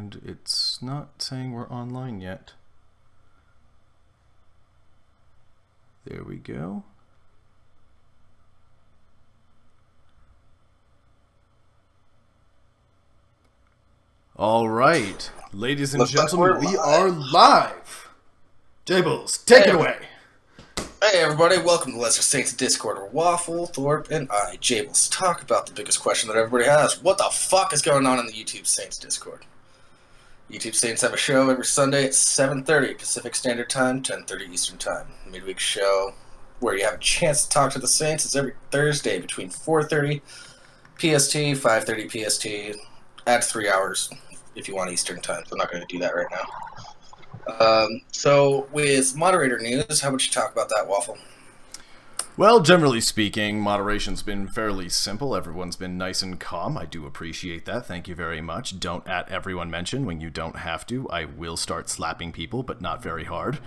And it's not saying we're online yet. There we go. All right, ladies and gentlemen, we are live. Jables, take it away. Hey everybody, welcome to Lesser Saints Discord, where Waffle, Thorpe, and I, Jables, talk about the biggest question that everybody has. What the fuck is going on in the YouTube Saints Discord? YouTube Saints have a show every Sunday at 7:30 Pacific Standard Time, 10:30 Eastern Time. Midweek show where you have a chance to talk to the Saints is every Thursday between 4:30 PST, 5:30 PST. Add 3 hours if you want Eastern Time, so I'm not going to do that right now. So with moderator news, how about you talk about that, Waffle? Well, generally speaking, moderation's been fairly simple. Everyone's been nice and calm. I do appreciate that. Thank you very much. Don't at everyone mention when you don't have to. I will start slapping people, but not very hard.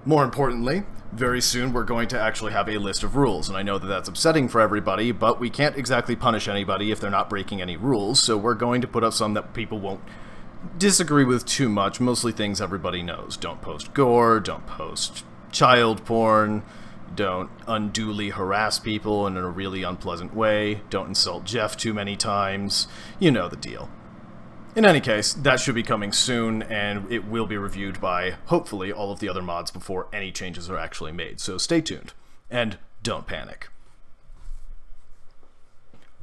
More importantly, very soon we're going to actually have a list of rules, and I know that that's upsetting for everybody, but we can't exactly punish anybody if they're not breaking any rules, so we're going to put up some that people won't disagree with too much, mostly things everybody knows. Don't post gore, don't post child porn, don't unduly harass people in a really unpleasant way, don't insult Jeff too many times, you know the deal. In any case, that should be coming soon, and it will be reviewed by, hopefully, all of the other mods before any changes are actually made, so stay tuned, and don't panic.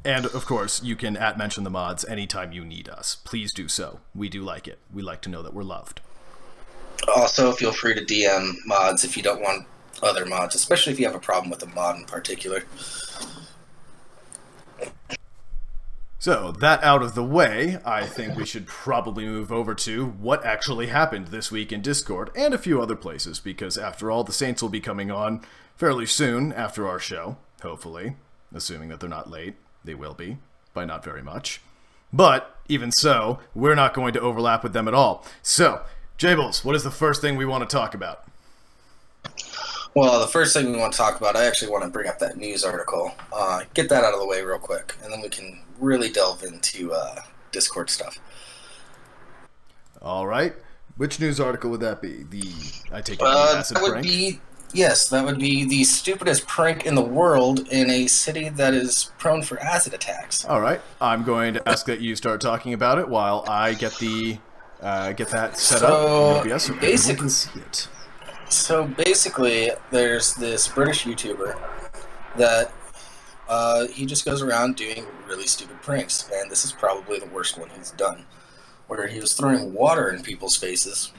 And, of course, you can @mention the mods anytime you need us. Please do so. We do like it. We like to know that we're loved. Also, feel free to DM mods if you don't want other mods, especially if you have a problem with a mod in particular. So, that out of the way, I think we should probably move over to what actually happened this week in Discord and a few other places, because after all, the Saints will be coming on fairly soon after our show, hopefully, assuming that they're not late. They will be, by not very much. But, even so, we're not going to overlap with them at all. So, Jables, what is the first thing we want to talk about? Well, the first thing we want to talk about, I actually want to bring up that news article. Get that out of the way real quick, and then we can really delve into Discord stuff. All right. Which news article would that be? I take it the acid that would prank? Yes, that would be the stupidest prank in the world in a city that is prone for acid attacks. All right. I'm going to ask that you start talking about it while I get that set up in OBS so everyone can see it. So basically, there's this British YouTuber that he just goes around doing really stupid pranks, and this is probably the worst one he's done, where he was throwing water in people's faces,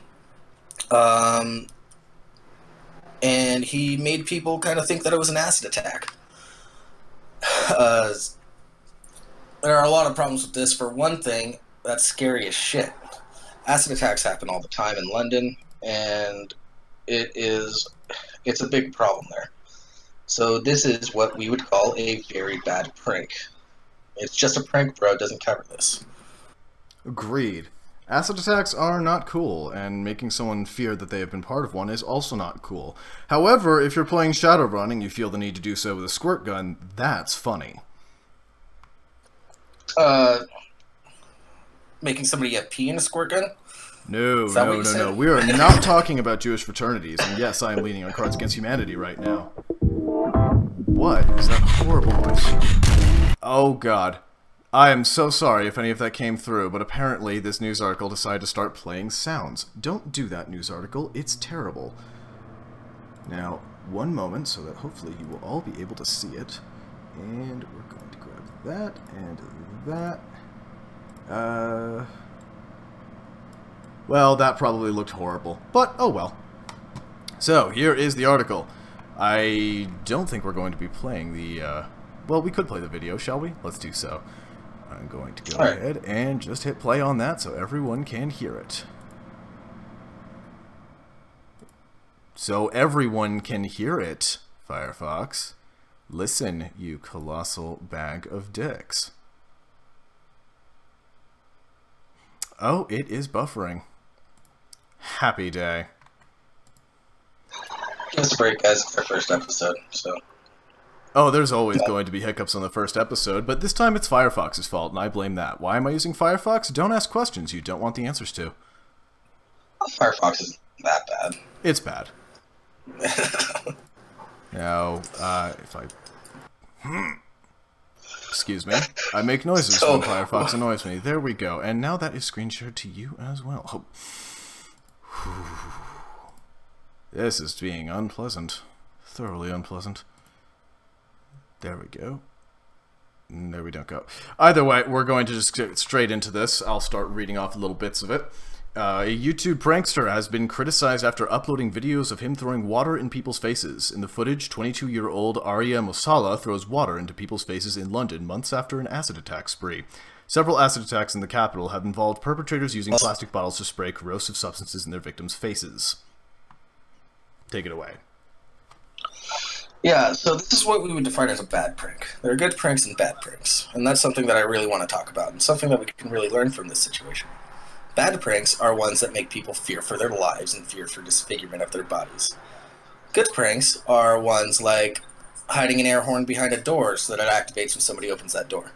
and he made people kind of think that it was an acid attack. There are a lot of problems with this. For one thing, that's scary as shit. Acid attacks happen all the time in London, and it's a big problem there. So this is what we would call a very bad prank. It's just a prank, bro. It doesn't cover this. Agreed. Acid attacks are not cool, and making someone fear that they have been part of one is also not cool. However, if you're playing Shadowrun and you feel the need to do so with a squirt gun, that's funny. Making somebody get pee in a squirt gun? No. We are not talking about Jewish fraternities, and yes, I am leaning on Cards Against Humanity right now. What is that horrible noise? Oh god. I am so sorry if any of that came through, but apparently this news article decided to start playing sounds. Don't do that, news article. It's terrible. Now, one moment so that hopefully you will all be able to see it. And we're going to grab that and that. Well, that probably looked horrible, but oh well. So, here is the article. I don't think we're going to be playing the, well, we could play the video, shall we? Let's do so. I'm going to go ahead and just hit play on that so everyone can hear it. So everyone can hear it, Firefox. Listen, you colossal bag of dicks. Oh, it is buffering. Happy day. Give us a break, guys. It's our first episode, so Oh, there's always going to be hiccups on the first episode, but this time it's Firefox's fault, and I blame that. Why am I using Firefox? Don't ask questions you don't want the answers to. Firefox isn't that bad. It's bad. Now, if I... Excuse me. I make noises when Firefox annoys me. There we go. And now that is screen shared to you as well. Oh. This is being unpleasant. Thoroughly unpleasant. There we go. There we don't go. Either way, we're going to just get straight into this. I'll start reading off little bits of it. A YouTube prankster has been criticized after uploading videos of him throwing water in people's faces. In the footage, 22-year-old Arya Mosala throws water into people's faces in London months after an acid attack spree. Several acid attacks in the capital have involved perpetrators using plastic bottles to spray corrosive substances in their victims' faces. Take it away. Yeah, so this is what we would define as a bad prank. There are good pranks and bad pranks, and that's something that I really want to talk about, and something that we can really learn from this situation. Bad pranks are ones that make people fear for their lives and fear for disfigurement of their bodies. Good pranks are ones like hiding an air horn behind a door so that it activates when somebody opens that door.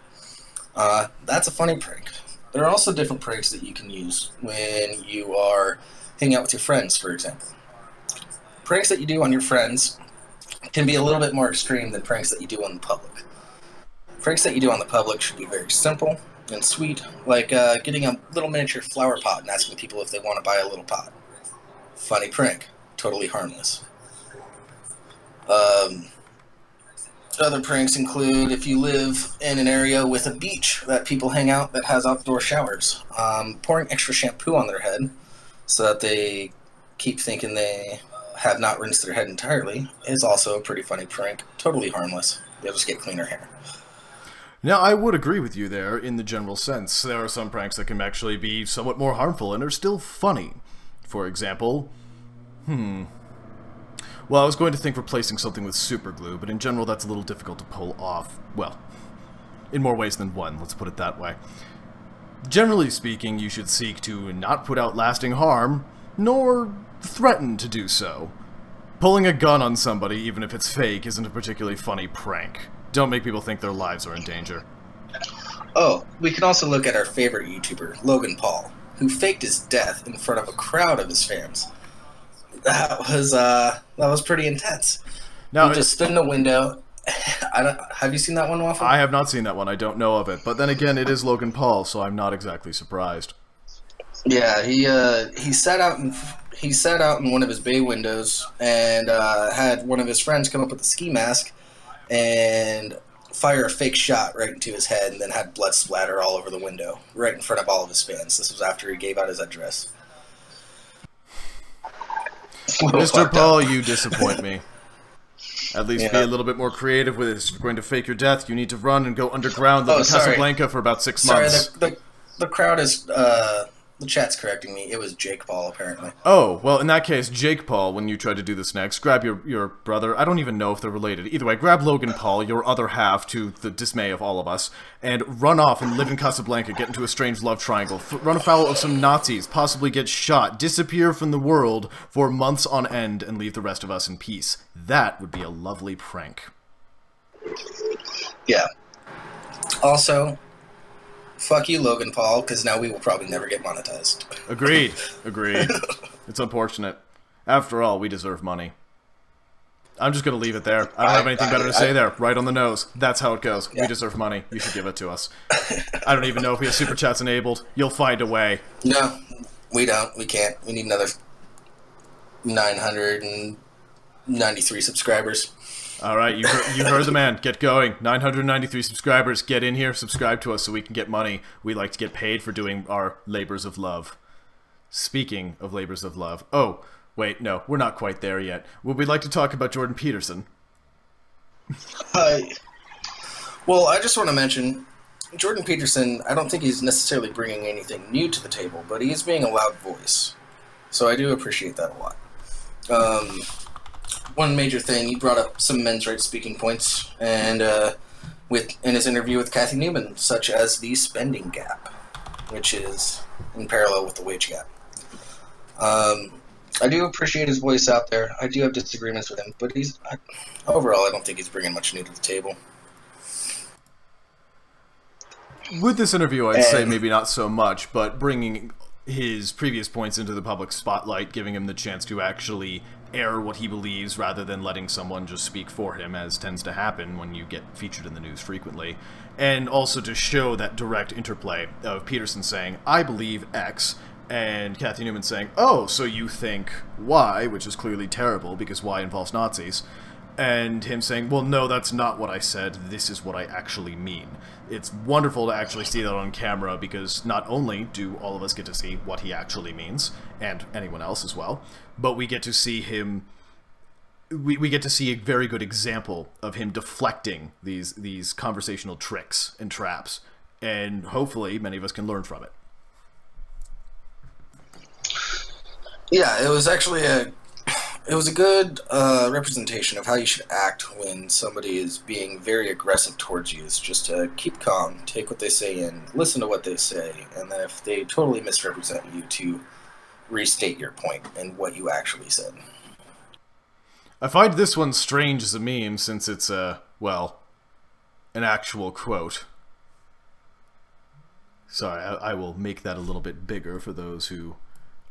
That's a funny prank. There are also different pranks that you can use when you are hanging out with your friends, for example. Pranks that you do on your friends can be a little bit more extreme than pranks that you do on the public. Pranks that you do on the public should be very simple and sweet, like getting a little miniature flower pot and asking people if they want to buy a little pot. Funny prank, totally harmless. Other pranks include if you live in an area with a beach that people hang out that has outdoor showers, pouring extra shampoo on their head so that they keep thinking they have not rinsed their head entirely is also a pretty funny prank, totally harmless. They'll just get cleaner hair. Now, I would agree with you there in the general sense. There are some pranks that can actually be somewhat more harmful and are still funny. For example, well, I was going to think replacing something with super glue, but in general that's a little difficult to pull off. Well, in more ways than one, let's put it that way. Generally speaking, you should seek to not put out lasting harm, nor threaten to do so. Pulling a gun on somebody, even if it's fake, isn't a particularly funny prank. Don't make people think their lives are in danger. Oh, we can also look at our favorite YouTuber, Logan Paul, who faked his death in front of a crowd of his fans. That was pretty intense. Now, he just stood in a window. Have you seen that one, Waffle? I have not seen that one. I don't know of it. But then again, it is Logan Paul, so I'm not exactly surprised. Yeah, he sat out in one of his bay windows and had one of his friends come up with a ski mask and fire a fake shot right into his head, and then had blood splatter all over the window, right in front of all of his fans. This was after he gave out his address. Mr. Paul, you disappoint me. At least be a little bit more creative with it. If you're going to fake your death, you need to run and go underground, live in Casablanca for about 6 months. The crowd is... the chat's correcting me. It was Jake Paul, apparently. Oh, well, in that case, Jake Paul, when you try to do this next, grab your brother. I don't even know if they're related. Either way, grab Logan Paul, your other half, to the dismay of all of us, and run off and live in Casablanca, get into a strange love triangle, run afoul of some Nazis, possibly get shot, disappear from the world for months on end, and leave the rest of us in peace. That would be a lovely prank. Yeah. Also... fuck you, Logan Paul, because now we will probably never get monetized. Agreed. Agreed. It's unfortunate. After all, we deserve money. I'm just going to leave it there. I don't have anything better to say there. Right on the nose. That's how it goes. Yeah. We deserve money. You should give it to us. I don't even know if we have Super Chats enabled. You'll find a way. No, we don't. We can't. We need another 993 subscribers. All right, you heard the man. Get going. 993 subscribers. Get in here. Subscribe to us so we can get money. We like to get paid for doing our labors of love. Speaking of labors of love. Oh, wait, no. We're not quite there yet. Would we like to talk about Jordan Peterson? Well, I just want to mention, Jordan Peterson, I don't think he's necessarily bringing anything new to the table, but he is being a loud voice. So I do appreciate that a lot. One major thing, he brought up some men's rights speaking points, and in his interview with Kathy Newman, such as the spending gap, which is in parallel with the wage gap. I do appreciate his voice out there. I do have disagreements with him, but overall, I don't think he's bringing much new to the table. With this interview, I'd say maybe not so much, but bringing his previous points into the public spotlight, giving him the chance to actually air what he believes rather than letting someone just speak for him, as tends to happen when you get featured in the news frequently. And also to show that direct interplay of Peterson saying, I believe X, and Cathy Newman saying, oh, so you think Y, which is clearly terrible because Y involves Nazis, and him saying, well, no, that's not what I said, this is what I actually mean. It's wonderful to actually see that on camera, because not only do all of us get to see what he actually means, and anyone else as well, but we get to see him, we get to see a very good example of him deflecting these conversational tricks and traps, and hopefully many of us can learn from it. Yeah, it was actually a good representation of how you should act when somebody is being very aggressive towards you. Is just to keep calm, take what they say in, listen to what they say, and then if they totally misrepresent you, to restate your point and what you actually said. I find this one strange as a meme, since it's well, an actual quote. Sorry, I will make that a little bit bigger for those who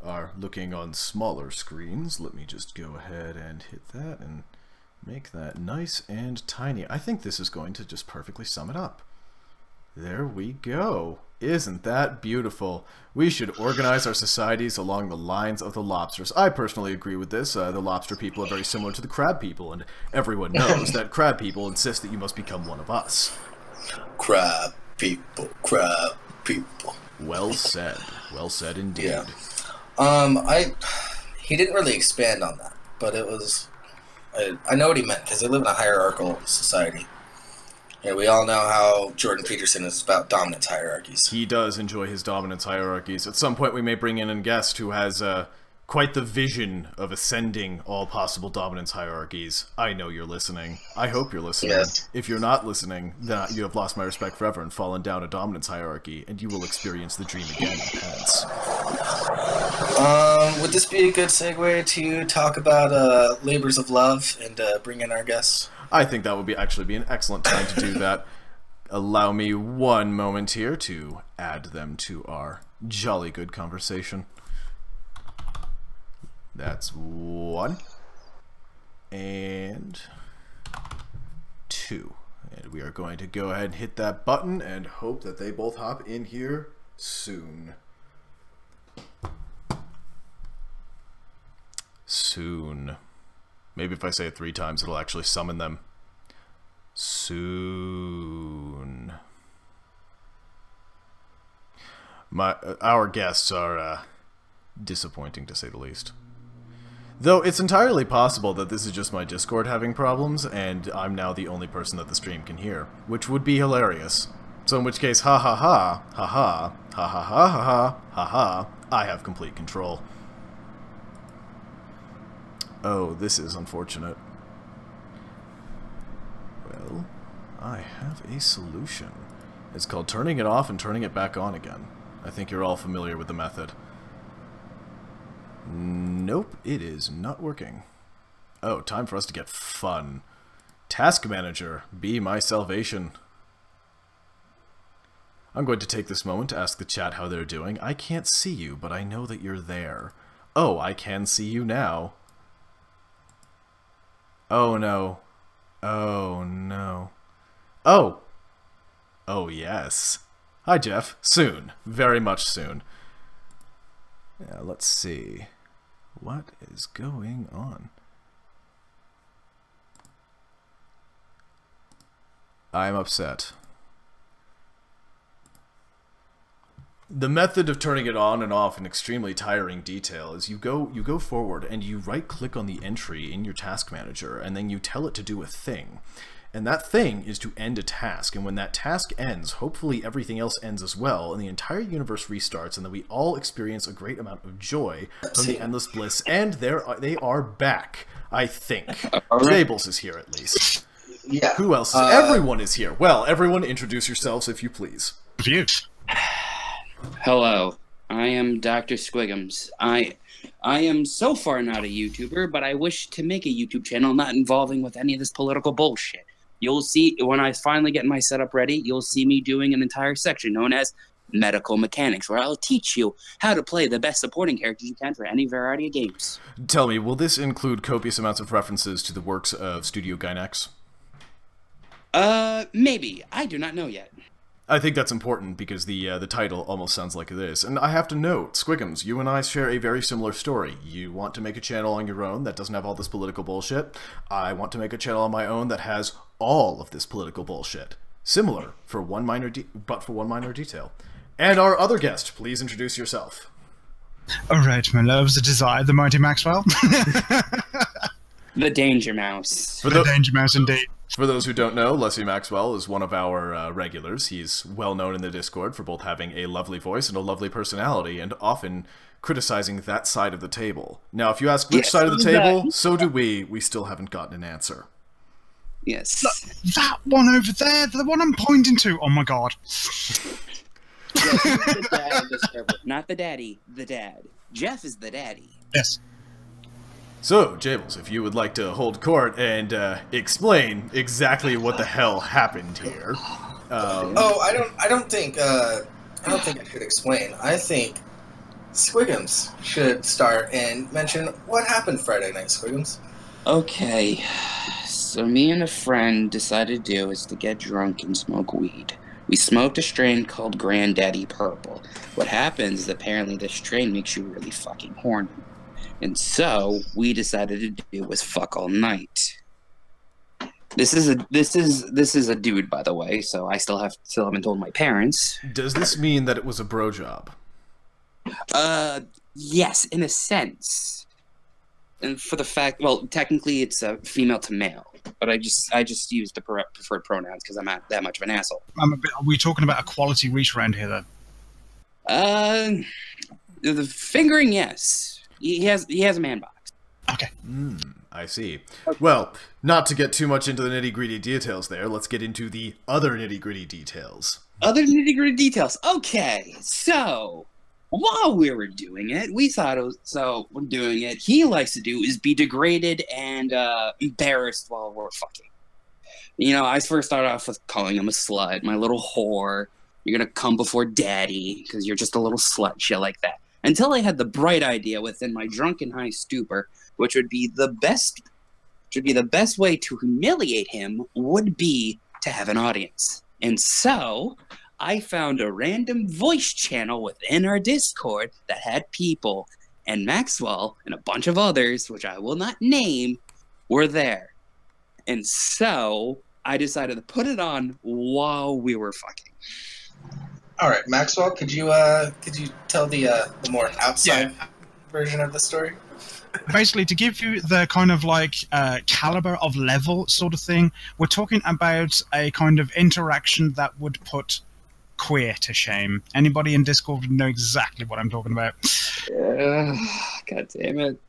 are looking on smaller screens. Let me just go ahead and hit that and make that nice and tiny. I think this is going to just perfectly sum it up. There we go. Isn't that beautiful? We should organize our societies along the lines of the lobsters. I personally agree with this. The lobster people are very similar to the crab people, and everyone knows that crab people insist that you must become one of us. Crab people, crab people. Well said. Well said indeed. Yeah. He didn't really expand on that, but it was, I know what he meant, because they live in a hierarchical society. Yeah, we all know how Jordan Peterson is about dominance hierarchies. He does enjoy his dominance hierarchies. At some point we may bring in a guest who has quite the vision of ascending all possible dominance hierarchies. I know you're listening. I hope you're listening. Yes. If you're not listening, then you have lost my respect forever and fallen down a dominance hierarchy, and you will experience the dream again in pants. Would this be a good segue to talk about labors of love and bring in our guests? I think that would actually be an excellent time to do that. Allow me one moment here to add them to our jolly good conversation. That's 1 and 2. And we are going to go ahead and hit that button and hope that they both hop in here soon. Soon. Maybe if I say it 3 times, it'll actually summon them. Soon. Our guests are disappointing, to say the least. Though it's entirely possible that this is just my Discord having problems, and I'm now the only person that the stream can hear, which would be hilarious. So in which case, ha ha ha, ha ha, ha ha ha ha ha, ha ha, I have complete control. Oh, this is unfortunate. Well, I have a solution. It's called turning it off and turning it back on again. I think you're all familiar with the method. Nope, it is not working. Oh, time for us to get fun. Task Manager, be my salvation. I'm going to take this moment to ask the chat how they're doing. I can't see you, but I know that you're there. Oh, I can see you now. Oh no. Oh no. Oh! Oh yes. Hi Jeff. Soon. Very much soon. Yeah, let's see. What is going on? I'm upset. The method of turning it on and off in extremely tiring detail is you go forward and you right-click on the entry in your task manager, and then you tell it to do a thing. And that thing is to end a task, and when that task ends, hopefully everything else ends as well, and the entire universe restarts, and then we all experience a great amount of joy from the endless bliss, and they are back, I think. Jables is here, at least. Yeah. Who else? Everyone is here. Well, everyone introduce yourselves, if you please. Hello, I am Dr. Squiggums. I I am so far not a YouTuber, but I wish to make a YouTube channel not involving with any of this political bullshit. You'll see, when I finally get my setup ready, you'll see me doing an entire section known as Medical Mechanics, where I'll teach you how to play the best supporting characters you can for any variety of games. Tell me, will this include copious amounts of references to the works of Studio Gainax? Maybe. I do not know yet. I think that's important because the title almost sounds like this. And I have to note, Squiggums, you and I share a very similar story. You want to make a channel on your own that doesn't have all this political bullshit. I want to make a channel on my own that has all of this political bullshit. Similar, for one minor detail. And our other guest, please introduce yourself. All right, my loves, the Desire, the Mighty Maxwell. The Danger Mouse. The Danger Mouse, indeed. For those who don't know, Leslie Maxwell is one of our regulars. He's well known in the Discord for both having a lovely voice and a lovely personality, and often criticizing that side of the table. Now, if you ask which side of the table, so do we. We still haven't gotten an answer. Yes. That one over there, the one I'm pointing to. Oh my god. Yes, the dad of the server. Not the daddy, the dad. Jeff is the daddy. Yes. So, Jables, if you would like to hold court and explain exactly what the hell happened here. I don't think I should explain. I think Squiggums should start and mention what happened Friday night, Squiggums. Okay, so me and a friend decided to do is to get drunk and smoke weed. We smoked a strain called Granddaddy Purple. What happens is apparently this strain makes you really fucking horny. And so we decided to do was fuck all night. This is a dude, by the way, so I still haven't told my parents. Does this mean that it was a bro job? Yes, in a sense. And for the fact, well, technically it's a female to male, but I just use the preferred pronouns because I'm not that much of an asshole. Are we talking about a quality reach around here, then? The fingering, yes. He has a man box. Okay. I see. Well, not to get too much into the nitty-gritty details there, let's get into the other nitty-gritty details. Other nitty-gritty details. Okay, so while we were doing it, we thought it was, so we're doing it. He likes to do is be degraded and embarrassed while we're fucking. You know, I first started off with calling him a slut, my little whore. You're gonna come before daddy because you're just a little slut, shit like that. Until I had the bright idea within my drunken high stupor, which would be the best way to humiliate him would be to have an audience. And so I found a random voice channel within our Discord that had people, and Maxwell and a bunch of others, which I will not name, were there. And so I decided to put it on while we were fucking. All right, Maxwell, could you tell the more outside version of the story? Basically, to give you the kind of like caliber of level sort of thing, we're talking about a kind of interaction that would put Queer to shame. Anybody in Discord would know exactly what I'm talking about. God damn it.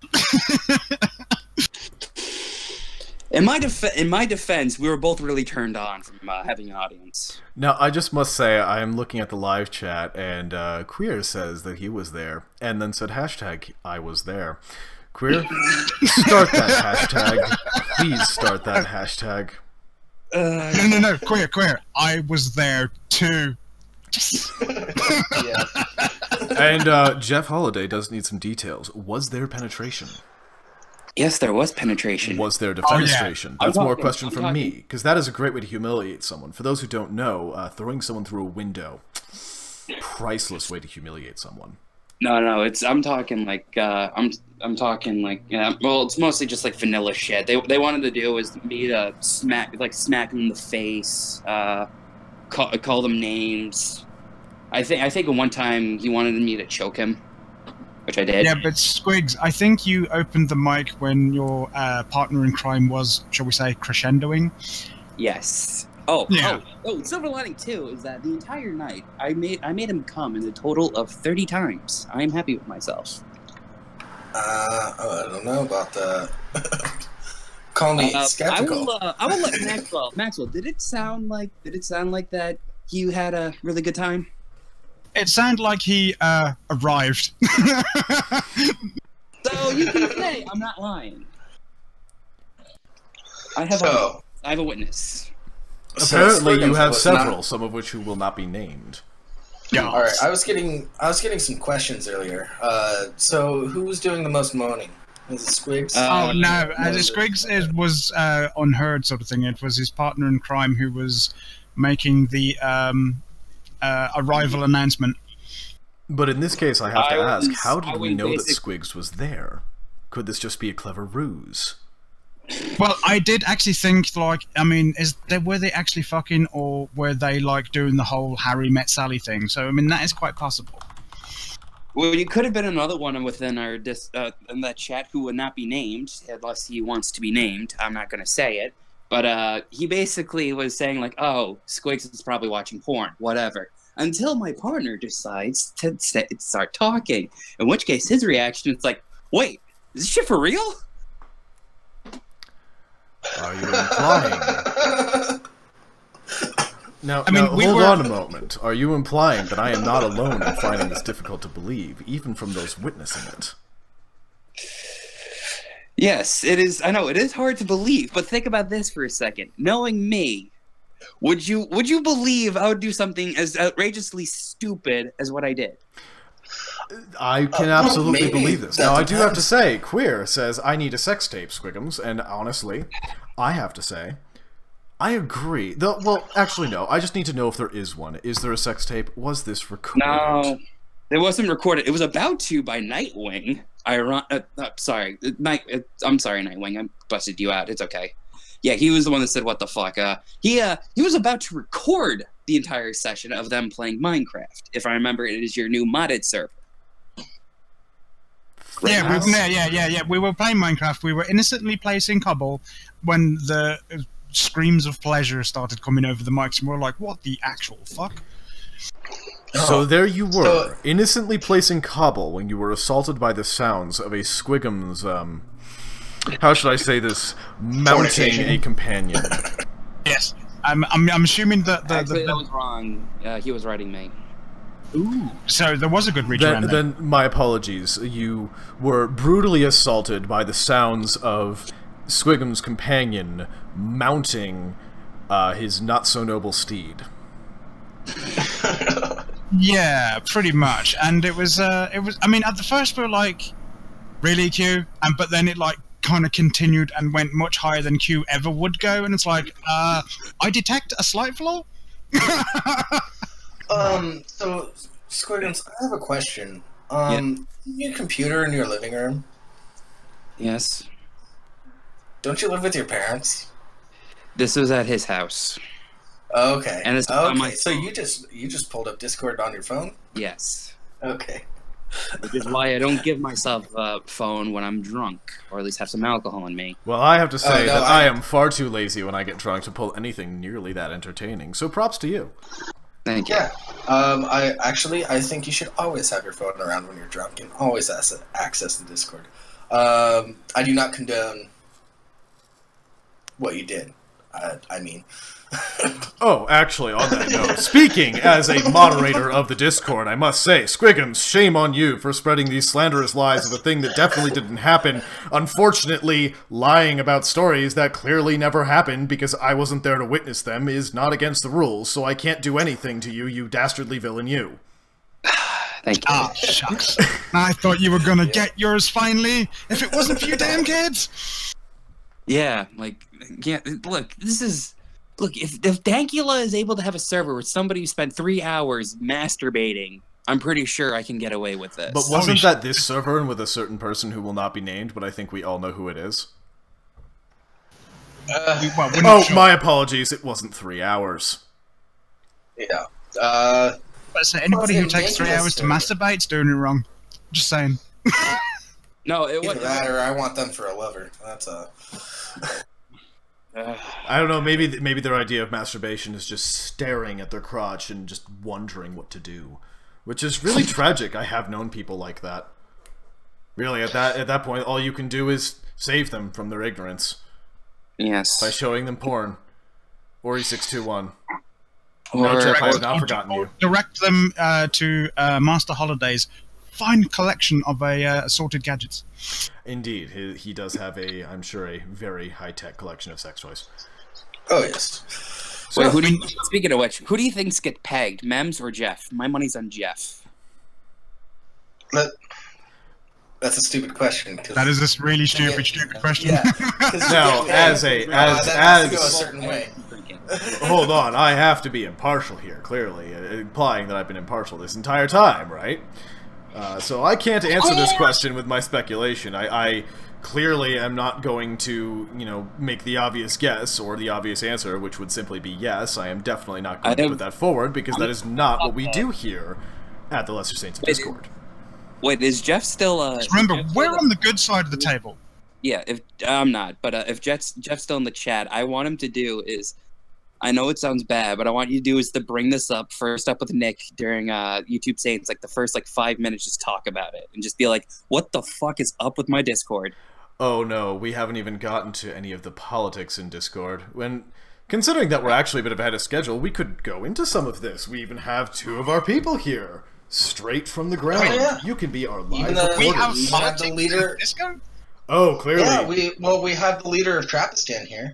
In my defense, we were both really turned on from having an audience. Now, I just must say, I am looking at the live chat, and Queer says that he was there, and then said hashtag I was there. Queer, start that hashtag. Please start that hashtag. No, Queer. I was there too. Yeah. And Jeff Holiday does need some details. Was there penetration? Yes, there was penetration. Was there defenestration? Oh, yeah. That's more a question from me, because that is a great way to humiliate someone. For those who don't know, throwing someone through a window, priceless way to humiliate someone. No, I'm talking like I'm talking like well, it's mostly just like vanilla shit. They wanted to do was me to smack them in the face, call them names. I think at one time he wanted me to choke him, which I did. Yeah, but Squigs, I think you opened the mic when your partner in crime was, shall we say, crescendoing. Yes. Oh, yeah. Silver lining too is that the entire night I made him come in a total of 30 times. I'm happy with myself. I don't know about that. Call me skeptical. I will let Maxwell. Maxwell, did it sound like that you had a really good time? It sounded like he arrived. So you can say I'm not lying. I have a witness. Apparently, you Squiggums have was several, not- some of which who will not be named. Yeah. All right, I was getting some questions earlier. So who was doing the most moaning? Was it Squigs? Oh no, no, Squiggs was unheard sort of thing. It was his partner in crime who was making the arrival announcement. But in this case, I have to I ask, was- how I did we was know that basic- Squiggs was there? Could this just be a clever ruse? Well, I did actually think, like, I mean, were they actually fucking, or were they like doing the whole Harry met Sally thing? So I mean, that is quite possible. Well, you could have been another one within our in that chat who would not be named, unless he wants to be named. I'm not going to say it, but he basically was saying like, "Oh, Squigs is probably watching porn, whatever." Until my partner decides to start talking, in which case his reaction is like, "Wait, is this shit for real?" Are you implying? Now, I mean, hold on a moment. Are you implying that I am not alone in finding this difficult to believe, even from those witnessing it? Yes, it is. I know it is hard to believe, but think about this for a second. Knowing me, would you believe I would do something as outrageously stupid as what I did? I can absolutely maybe. believe this. That Now, I do have to depends. say, Queer says, I need a sex tape, Squiggums, and honestly, I have to say, I agree. Well, actually, no. I just need to know if there is one. Is there a sex tape? Was this recorded? No, it wasn't recorded. It was about to by Nightwing. Sorry, I'm sorry, Nightwing. I busted you out. It's okay. Yeah, he was the one that said, "What the fuck?" He was about to record the entire session of them playing Minecraft. If I remember, it is your new modded server. Yeah. We were playing Minecraft. We were innocently placing cobble when the screams of pleasure started coming over the mics, and we were like, "What the actual fuck?" So there you were, So- innocently placing cobble when you were assaulted by the sounds of a Squiggums, how should I say this, mounting Fornication. a companion. Yes, I'm assuming that Actually, that was wrong. He was writing me. Ooh, so there was a good reach around there. Then my apologies. You were brutally assaulted by the sounds of Squiggum's companion mounting his not-so-noble steed. Yeah, pretty much. And it was. I mean, at the first we were like, really, Q? But then it like kind of continued and went much higher than Q ever would go, and it's like, I detect a slight flaw. So Squiggums, I have a question. Your computer in your living room. Yes, Don't you live with your parents? this was at his house. Okay. And it's on my okay. So phone. you just pulled up Discord on your phone? Yes, Okay. which is why I don't give myself a phone when I'm drunk, or at least have some alcohol in me. Well, I have to say no, that I am far too lazy when I get drunk to pull anything nearly that entertaining, so props to you. Thank you. Yeah. I think you should always have your phone around when you're drunk and always access the Discord. I do not condone what you did. I mean, Oh, actually, on that note, speaking as a moderator of the Discord, I must say, Squiggums, shame on you for spreading these slanderous lies of a thing that definitely didn't happen. Unfortunately, lying about stories that clearly never happened because I wasn't there to witness them is not against the rules, so I can't do anything to you, you dastardly villain you. Thank you. Ah, shucks. I thought you were gonna get yours finally, if it wasn't for you damn kids. Yeah, like, yeah, look, if Dankula is able to have a server with somebody who spent 3 hours masturbating, I'm pretty sure I can get away with this. But wasn't that this server and with a certain person who will not be named, but I think we all know who it is? Well, we're not Oh, sure. my apologies, it wasn't 3 hours. yeah. But so anybody who What's takes 3 hours to ambiguous, masturbate's doing it wrong. Just saying. No, it Either was. that or I want them for a lover. That's I don't know, maybe their idea of masturbation is just staring at their crotch and just wondering what to do. Which is really tragic. I have known people like that. Really, at that point, all you can do is save them from their ignorance Yes. by showing them porn. Ori621. Or, No, Jeff, I or- have not forgotten you. Direct them to Master Holidays fine collection of assorted gadgets. Indeed, he does have I'm sure, a very high-tech collection of sex toys. Oh yes. Wait, who do you, speaking of which, who do you think's get pegged, Mems or Jeff? My money's on Jeff. That's a stupid question. That is a really stupid question. Yeah. Now, that has to go a certain way. Hold on, I have to be impartial here, clearly, implying that I've been impartial this entire time, right? So I can't answer this question with my speculation. I clearly am not going to, make the obvious guess or the obvious answer, which would simply be yes. I am definitely not going to put that forward, because that is not what we do here at the Lesser Saints of Discord. Wait, is Jeff still? Remember, we're on the good side of the table. Yeah, if I'm not, but if Jeff's still in the chat, I want him to do is, I know it sounds bad, but I want you to do is to bring this up first up with Nick during YouTube Saints, like the first 5 minutes, just talk about it and just be like, what the fuck is up with my Discord? Oh no, we haven't even gotten to any of the politics in Discord. Considering that we're actually a bit ahead of schedule, we could go into some of this. We even have 2 of our people here. Straight from the ground. Oh, yeah. You can be our live Even We reporters. have the leader. Oh, clearly. Yeah, we have the leader of Trapistan here.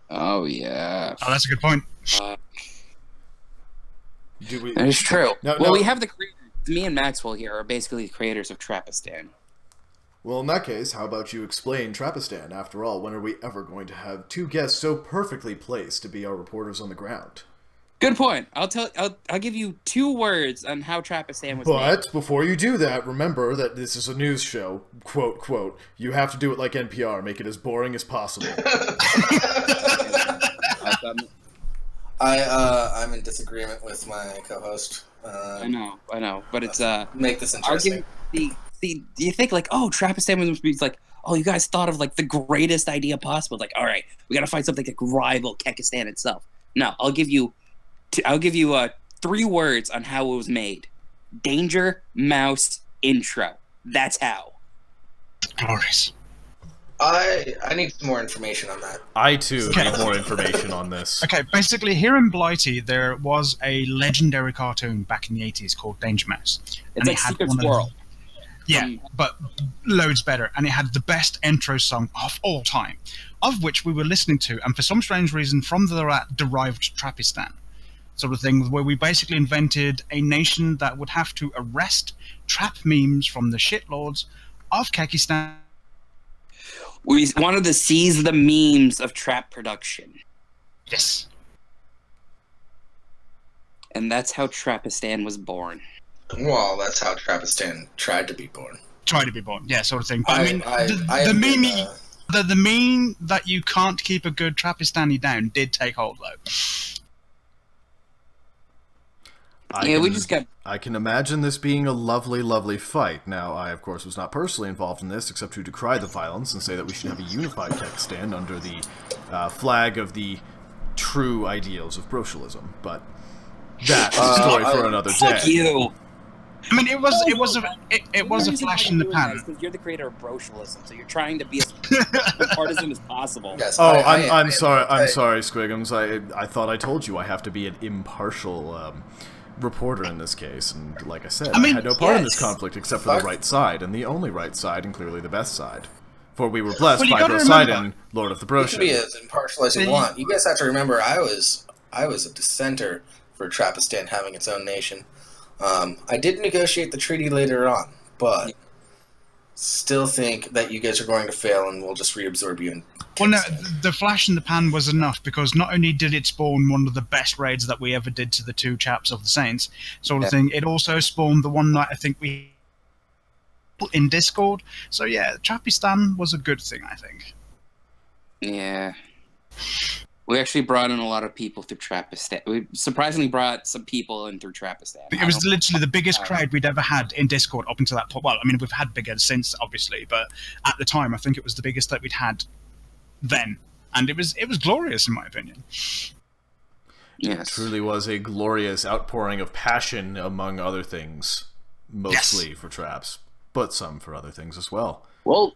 Oh yeah, Oh, that's a good point. Do we... that is true. No, we have the creators. Me and Maxwell here are basically the creators of Trapistan. Well, in that case, how about you explain Trapistan? After all, when are we ever going to have 2 guests so perfectly placed to be our reporters on the ground? Good point. I'll give you 2 words on how Trapistan was made. But before you do that, remember that this is a news show. Quote, quote. You have to do it like NPR. Make it as boring as possible. I'm in disagreement with my co-host. I know, but it's make this interesting. do you think Trapistan was be like, oh, you guys thought of the greatest idea possible? Like, all right, we gotta find something that could rival Kekistan itself. No, I'll give you 3 words on how it was made. Danger, mouse, intro. That's how. Glorious. I need some more information on that. I, too, need more information on this. Okay, basically, here in Blighty, there was a legendary cartoon back in the 80s called Danger Mouse. It's like Secret Squirrel. Yeah, but loads better. And it had the best intro song of all time, of which we were listening to, and for some strange reason, from that derived Trapistan. Sort of thing, where we basically invented a nation that would have to arrest trap memes from the shitlords of Kekistan. We wanted to seize the memes of trap production. Yes. And that's how Trapistan was born. Well, that's how Trapistan tried to be born. Tried to be born, yeah, sort of thing. But the meme that you can't keep a good Trapistani down did take hold, though. I can imagine this being a lovely, lovely fight. Now, I, of course, was not personally involved in this, except to decry the violence and say that we should have a unified Kekistan under the flag of the true ideals of brocialism. But that's a story for another day. Fuck you! I mean, it was a flash in the pan. Because you're the creator of brocialism, so you're trying to be as partisan as possible. Yes, Oh, I'm sorry. I'm sorry, Squiggums. I thought I told you I have to be an impartial reporter in this case, and like I said, I had no part in this conflict except for the right side, and the only right side, and clearly the best side. For we were blessed by Poseidon, Lord of the Brocian. You can be as impartial as you want. You guys have to remember, I was a dissenter for Trapistan having its own nation. I did negotiate the treaty later on, but still think that you guys are going to fail, and we'll just reabsorb you. Well, no, the flash in the pan was enough, because not only did it spawn one of the best raids that we ever did to the 2 chaps of the Saints, sort of thing, it also spawned the one that I think we in Discord. So yeah, Trapistan was a good thing, I think. Yeah. We actually brought in a lot of people through Trapistan. We surprisingly brought some people in through Trapistan. It was literally the biggest crowd we'd ever had in Discord up until that point. Well, I mean, we've had bigger since, obviously, but at the time, I think it was the biggest that we'd had then. And it was glorious, in my opinion. Yes. It truly was a glorious outpouring of passion, among other things. Mostly for traps, but some for other things as well. Well,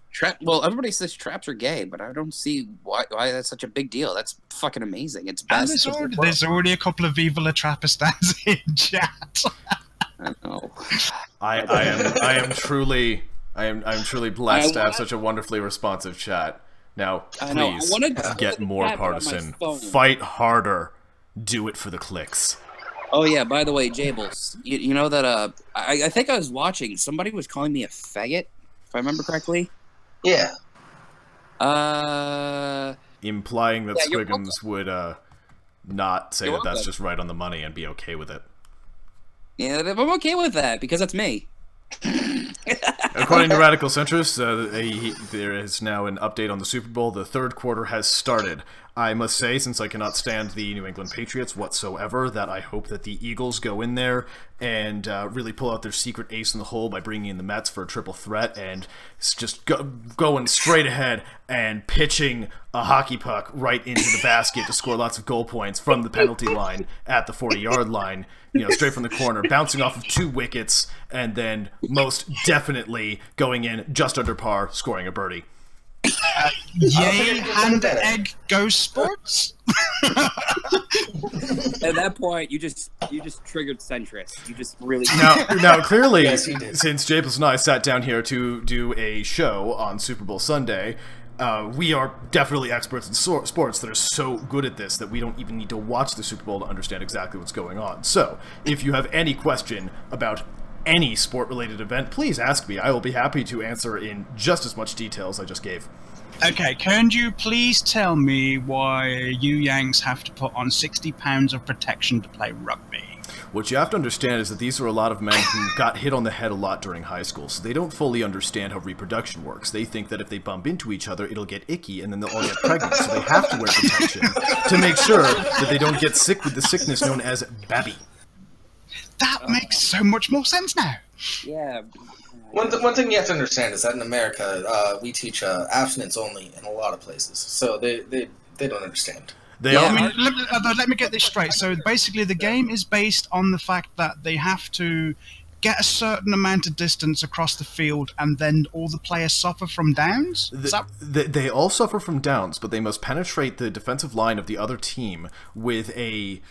everybody says traps are gay, but I don't see why that's such a big deal. That's fucking amazing. It's best. And there's already a couple of Viva La Trapistans in chat. I know. I am truly blessed to have such a wonderfully responsive chat. Now, please get more partisan. Fight harder. Do it for the clicks. Oh yeah, by the way, Jables, you know that I think I was watching, somebody was calling me a faggot, if I remember correctly. Yeah. Implying that Yeah, Squiggums would not say that that's just right on the money and be okay with it. Yeah, I'm okay with that, because that's me. According to Radical Centrist, there is now an update on the Super Bowl. The third quarter has started. I must say, since I cannot stand the New England Patriots whatsoever, that I hope that the Eagles go in there and really pull out their secret ace in the hole by bringing in the Mets for a triple threat and just going straight ahead and pitching a hockey puck right into the basket to score lots of goal points from the penalty line at the 40-yard line, straight from the corner, bouncing off of 2 wickets, and then most definitely going in just under par, scoring a birdie. Yay, hand egg, go sports. At that point, you just triggered centrist. You just really now clearly, Yes, he did. since Jables and I sat down here to do a show on Super Bowl Sunday, we are definitely experts in sports that are so good at this that we don't even need to watch the Super Bowl to understand exactly what's going on. So, if you have any question about any sport-related event, please ask me. I will be happy to answer in just as much detail as I just gave. Okay, can you please tell me why you Yanks have to put on 60 pounds of protection to play rugby? What you have to understand is that these are a lot of men who got hit on the head a lot during high school, so they don't fully understand how reproduction works. They think that if they bump into each other, it'll get icky, and then they'll all get pregnant, so they have to wear protection to make sure that they don't get sick with the sickness known as babby. That makes so much more sense now. Yeah. One thing you have to understand is that in America, we teach abstinence only in a lot of places, so they don't understand. Let me get this straight. So basically, the game is based on the fact that they have to get a certain amount of distance across the field, and then all the players suffer from downs? They all suffer from downs, but they must penetrate the defensive line of the other team with a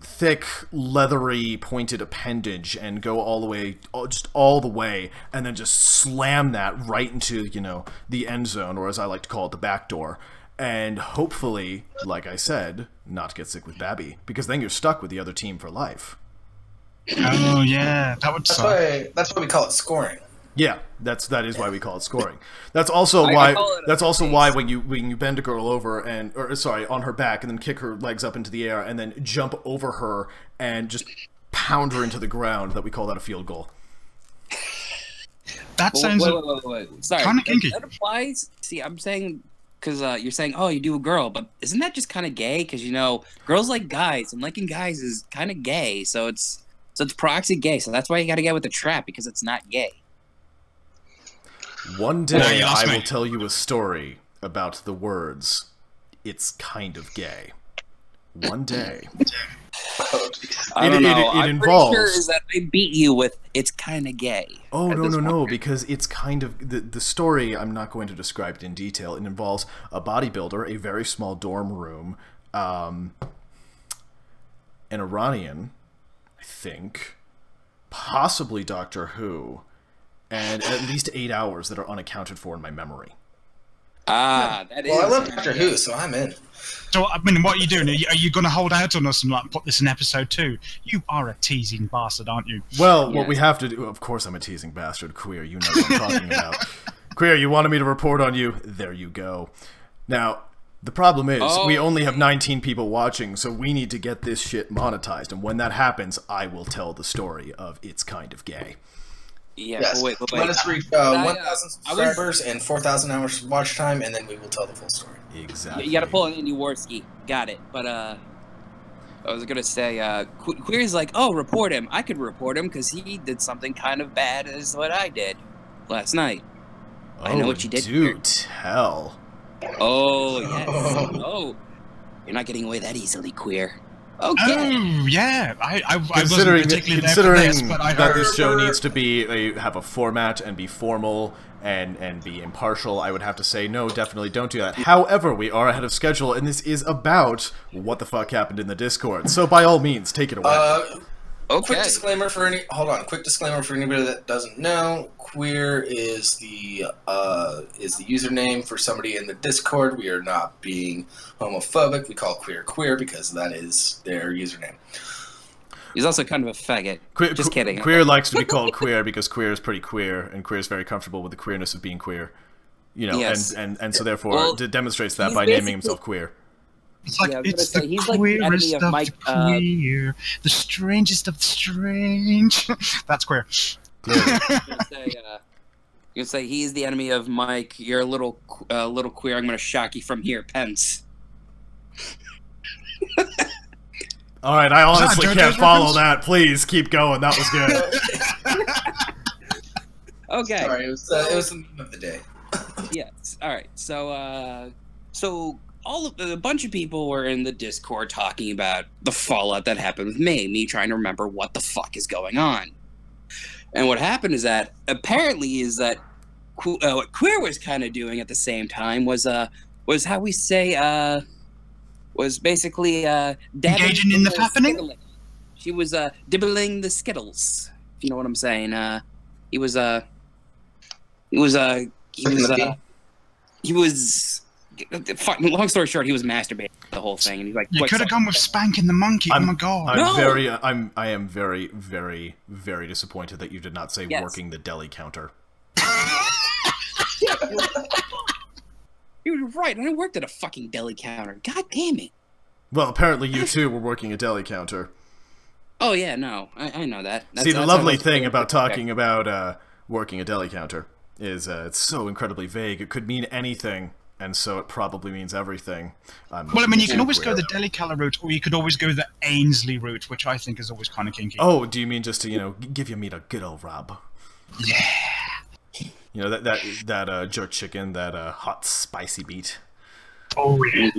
thick, leathery, pointed appendage and go all the way, and then just slam that right into, the end zone, or as I like to call it, the back door. And hopefully, like I said, not get sick with babby, because then you're stuck with the other team for life. Oh yeah, that would suck. That's why we call it scoring. Yeah, that is why we call it scoring. That's also why when you bend a girl over on her back and then kick her legs up into the air and then jump over her and just pound her into the ground, that we call that a field goal. That sounds wait. Sorry, kind of kinky. That applies. See, I'm saying because you're saying, oh, you do a girl, but isn't that just kind of gay? Because girls like guys, and liking guys is kind of gay. So it's proxy gay. So that's why you got to get with the trap, because it's not gay. One day I will tell you a story about the words, "It's kind of gay." One day. I don't know. It involves. Pretty sure is that they beat you with "it's kind of gay." Oh no! Because it's kind of the story. I'm not going to describe it in detail. It involves a bodybuilder, a very small dorm room, an Iranian, I think, possibly Doctor Who, and at least 8 hours that are unaccounted for in my memory. That is. Well, I love Doctor Who, so I'm in. So, I mean, what are you doing? Are you going to hold out on us and put this in episode 2? You are a teasing bastard, aren't you? Well, what we have to do... Of course I'm a teasing bastard. Queer, you know what I'm talking about. Queer, you wanted me to report on you? There you go. Now, the problem is, we only have 19 people watching, so we need to get this shit monetized. And when that happens, I will tell the story of It's Kind of Gay. Yeah, Yes. wait. Let us reach 1,000 subscribers and 4,000 hours watch time, and then we will tell the full story. Exactly. You got to pull an Andy Worski. Got it. But I was gonna say, Queer's like, oh, report him. I could report him because he did something kind of bad as what I did last night. I know what you did. Do tell. Oh yes. Oh, you're not getting away that easily, Queer. Okay. Oh yeah, I wasn't Considering particularly there for this, but I that heard. this show needs to have a format and be formal and be impartial, I would have to say no, definitely don't do that. However, we are ahead of schedule, and this is about what the fuck happened in the Discord. So by all means, take it away. Okay. Quick disclaimer for anybody that doesn't know. Queer is the username for somebody in the Discord. We are not being homophobic. We call queer because that is their username. He's also kind of a faggot. Just kidding. Queer likes to be called queer because queer is pretty queer, and queer is very comfortable with the queerness of being queer. You know, Yes. and so therefore demonstrates that he's by naming basically- himself queer. It's like, Yeah, I was it's gonna the say, he's like the enemy queerest of of Mike, queer, the strangest of the strange. That's queer. Clearly. You say he's the enemy of Mike. You're a little queer. I'm gonna shock you from here, Pence. All right, I honestly JoJo's can't follow reference? that. Please keep going. That was good. Okay. Sorry, it was the meme of the day. Yes. All right. So a bunch of people were in the Discord talking about the fallout that happened with me trying to remember what the fuck is going on. And what happened is that apparently what Queer was kind of doing at the same time was how we say was basically dabbing Engaging in the the fappening? skittling. She was dibbling the skittles. If you know what I'm saying. He was long story short, he was masturbating the whole thing, and he's like, You "What's could have up?" gone with spanking the monkey. Oh my god. I am very, very, very disappointed that you did not say Yes. working the deli counter. You were right, and I worked at a fucking deli counter. God damn it! Well, apparently you too were working a deli counter. Oh yeah, no, I know that. See, the lovely thing about talking about working a deli counter is it's so incredibly vague. It could mean anything, and so it probably means everything. Well, I mean, you can always go the Deli Cala route, or you could always go the Ainsley route, which I think is always kind of kinky. Oh, do you mean just to, give your meat a good old rub? Yeah. You know, that jerk chicken, that hot spicy meat. Oh, yeah.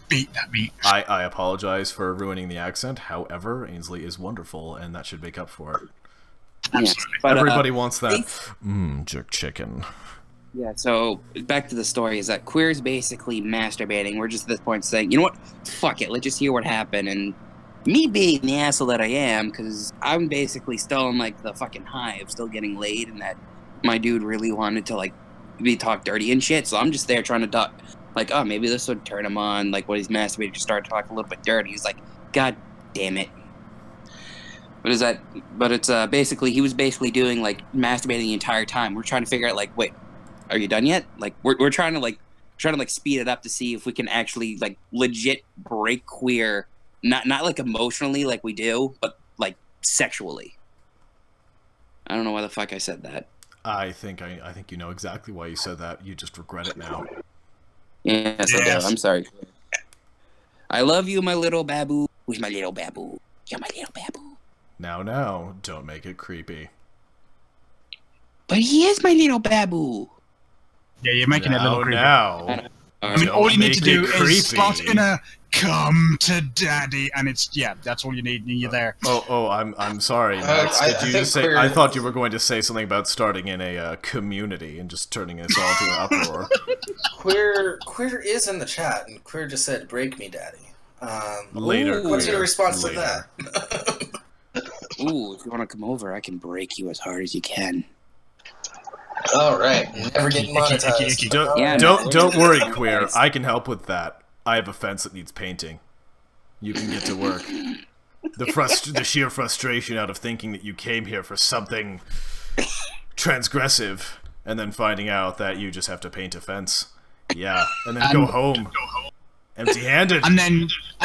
Beat that meat. I apologize for ruining the accent. However, Ainsley is wonderful, and that should make up for it. Yeah. But, Everybody wants that jerk chicken. Yeah, so back to the story is that Queer is basically masturbating. We're just at this point saying, you know what? Fuck it. Let's just hear what happened. And me being the asshole that I am, because I'm basically still in like the fucking high of still getting laid, and that my dude really wanted to like be talked dirty and shit. So I'm just there trying to talk, like, oh, maybe this would turn him on. Like when he's masturbating, just start to talk a little bit dirty. He's like, God damn it. What is that? But it's basically he was basically doing like masturbating the entire time. We're trying to figure out like, wait, are you done yet? Like we're trying to speed it up to see if we can actually like legit break Queer, not like emotionally like we do, but like sexually. I don't know why the fuck I said that. I think you know exactly why you said that. You just regret it now. Yes, I do. I'm sorry. I love you, my little babu. Who's my little babu? You're my little babu. Now, don't make it creepy. But he is my little babu. Yeah, you're making it a little creepy. Now. I mean, Don't all you need to make do it is creepy. slot in a "come to daddy," and that's all you need, and you're there. I'm sorry. Max. Did you just say? Queer- I thought you were going to say something about starting in a community and just turning us all to an uproar. Queer is in the chat, and Queer just said, "Break me, daddy." Later. What's Queer. your response Later. to that? Ooh, if you want to come over, I can break you as hard as you can. All right, never getting monetized. Icky. Don't Yeah, don't no. worry, Queer. I can help with that. I have a fence that needs painting. You can get to work. The sheer frustration out of thinking that you came here for something transgressive, and then finding out that you just have to paint a fence. Yeah, and then go home empty-handed. And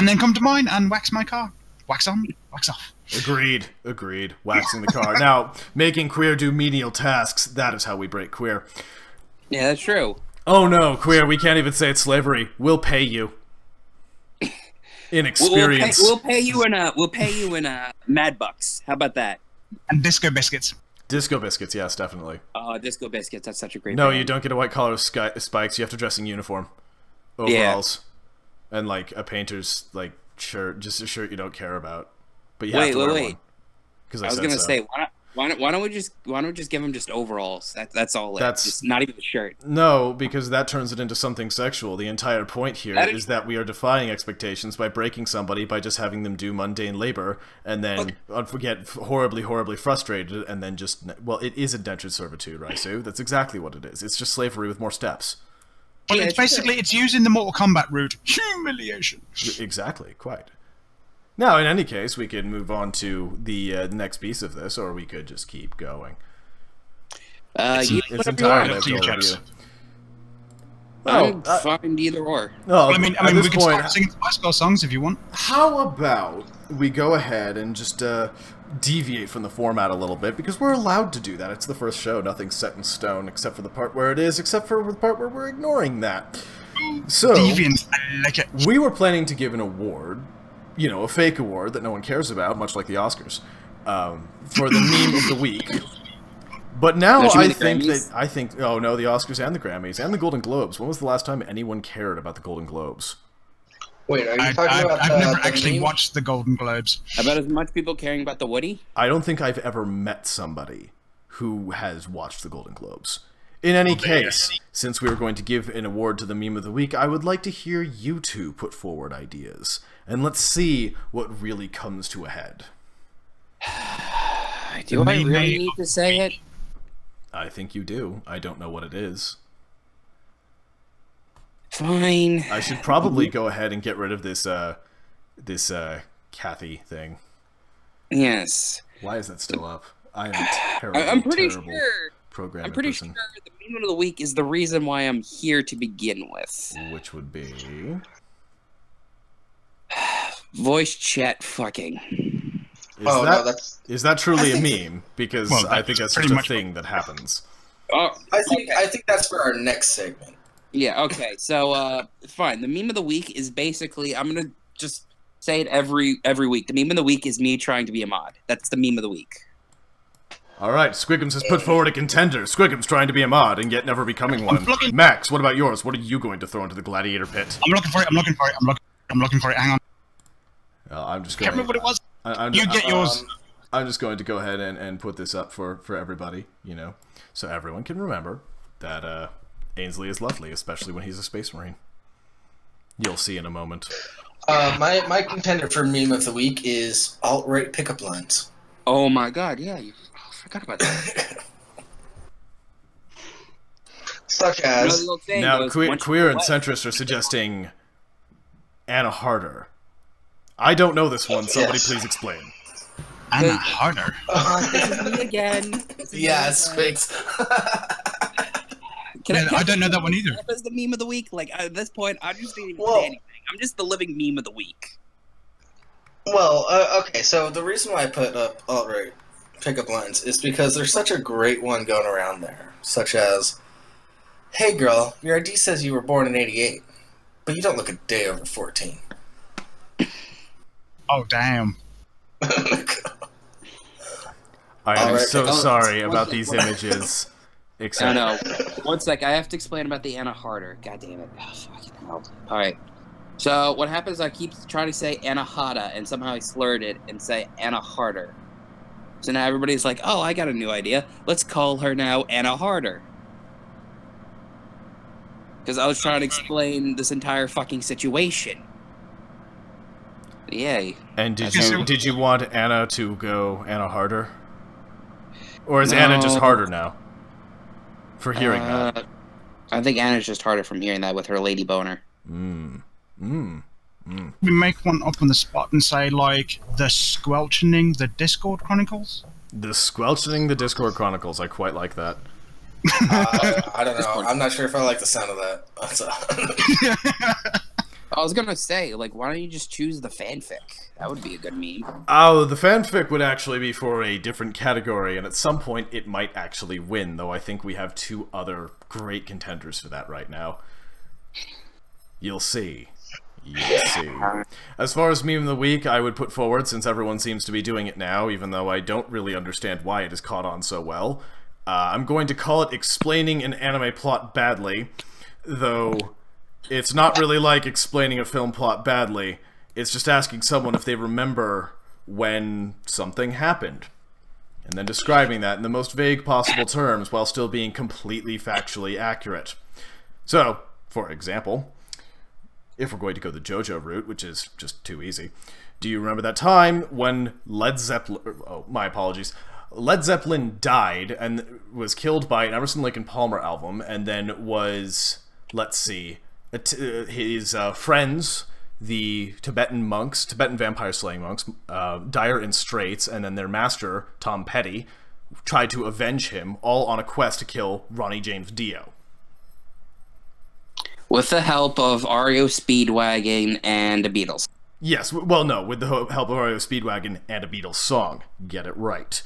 then come to mine and wax my car. Wax on, wax off. Agreed. Waxing the car. Now, making Queer do menial tasks, that is how we break Queer. Yeah, that's true. Oh no, Queer, we can't even say it's slavery. We'll pay you. In experience. We'll pay you in Mad Bucks. How about that? And disco biscuits. Disco biscuits, yes, definitely. Oh, Disco Biscuits. That's such a great No, band. you don't get a white collar spikes. You have to dress in uniform. Overalls. And like a painter's shirt, just a shirt you don't care about. But you have to wear one. Because I was gonna say, Why don't we just give him just overalls? That's all. Just not even the shirt. No, because that turns it into something sexual. The entire point here is that we are defying expectations by breaking somebody by just having them do mundane labor and then get horribly, horribly frustrated and then just... Well, it is indentured servitude, Raisu. That's exactly what it is. It's just slavery with more steps. But it's basically, it's using the Mortal Kombat route. Humiliation. Exactly, quite. Now, in any case, we could move on to the next piece of this, or we could just keep going. It's entirely up to you, chaps. I'm fine either or. No, I mean, we can start singing Spice Girl songs if you want. How about we go ahead and just deviate from the format a little bit, because we're allowed to do that. It's the first show. Nothing's set in stone, except for the part where it is, except for the part where we're ignoring that. So, Deviant, I like it. We were planning to give an award, you know, a fake award that no one cares about, much like the Oscars, for the meme of the week. But now I think oh no, the Oscars and the Grammys and the Golden Globes. When was the last time anyone cared about the Golden Globes? Wait, are you talking about I've never the actually meme? watched the Golden Globes. About as much people caring about the Woody? I don't think I've ever met somebody who has watched the Golden Globes. In any case, since we were going to give an award to the meme of the week, I would like to hear you two put forward ideas. And let's see what really comes to a head. Do I really need to say it? I think you do. I don't know what it is. Fine. I should probably go ahead and get rid of this Kathy thing. Yes. Why is that still up? I am terrible. I'm pretty terrible sure. programmer I'm pretty person. sure the meme of the week is the reason why I'm here to begin with. Which would be... Voice chat fucking. Is that truly a meme? Because Well, I think that's pretty just a much thing that happens. Oh, I think that's for our next segment. yeah. Okay. So, fine. The meme of the week is basically I'm gonna just say it every week. The meme of the week is me trying to be a mod. That's the meme of the week. Alright, Squiggums has put forward a contender. Squiggums trying to be a mod and yet never becoming one. Max, what about yours? What are you going to throw into the gladiator pit? I'm looking for it. I'm looking for it. Hang on. I'm just Can't going... remember what it was. You get yours. I'm just going to go ahead and put this up for everybody, you know, so everyone can remember that Ainsley is lovely, especially when he's a space marine. You'll see in a moment. My contender for meme of the week is alt-right pickup lines. Oh my god! Yeah, I forgot about that. Such as Now, queer and centrist are suggesting Anna Harder. I don't know this one. Somebody please explain. Anna Harder. This is me again. yes, Spix. I don't know that one either. That's the meme of the week. Like at this point, I just didn't even Well- say anything. I'm just the living meme of the week. Well, okay, so the reason why I put up alt-right pickup lines is because there's such a great one going around there, such as, "Hey girl, your ID says you were born in '88, but you don't look a day over 14." Oh, damn. I am Alright, so oh, sorry one about thing- these images. I Except know. One sec. I have to explain about the Anna Harder. God damn it. Oh, fucking hell. All right. So what happens? I keep trying to say Anna Hada, and somehow I slurred it and say Anna Harder. So now everybody's like, "Oh, I got a new idea. Let's call her now Anna Harder." Because I was trying to explain this entire fucking situation. Yay. And did you want Anna to go Anna Harder? Or is Anna just No. harder now? For hearing that. I think Anna's just harder from hearing that with her lady boner. We make one up on the spot and say, like, the Squelchening the Discord Chronicles? The Squelching the Discord Chronicles, I quite like that. I don't know. I'm not sure if I like the sound of that. I was gonna say, like, why don't you just choose the fanfic? That would be a good meme. Oh, the fanfic would actually be for a different category, and at some point it might actually win, though I think we have two other great contenders for that right now. You'll see. You'll see. As far as meme of the week, I would put forward, since everyone seems to be doing it now, even though I don't really understand why it has caught on so well, I'm going to call it Explaining an Anime Plot Badly, though it's not really like explaining a film plot badly. It's just asking someone if they remember when something happened. and then describing that in the most vague possible terms while still being completely factually accurate. So, for example, if we're going to go the JoJo route, which is just too easy, do you remember that time when Led Zeppelin... Oh, my apologies. Led Zeppelin died and was killed by an Emerson, Lake and Palmer album, and then was, let's see, his friends, the Tibetan monks, Tibetan vampire slaying monks, Dyer and Straits, and then their master, Tom Petty, tried to avenge him, all on a quest to kill Ronnie James Dio. With the help of REO Speedwagon and the Beatles. Yes, well, no, with the help of REO Speedwagon and a Beatles song. Get it right.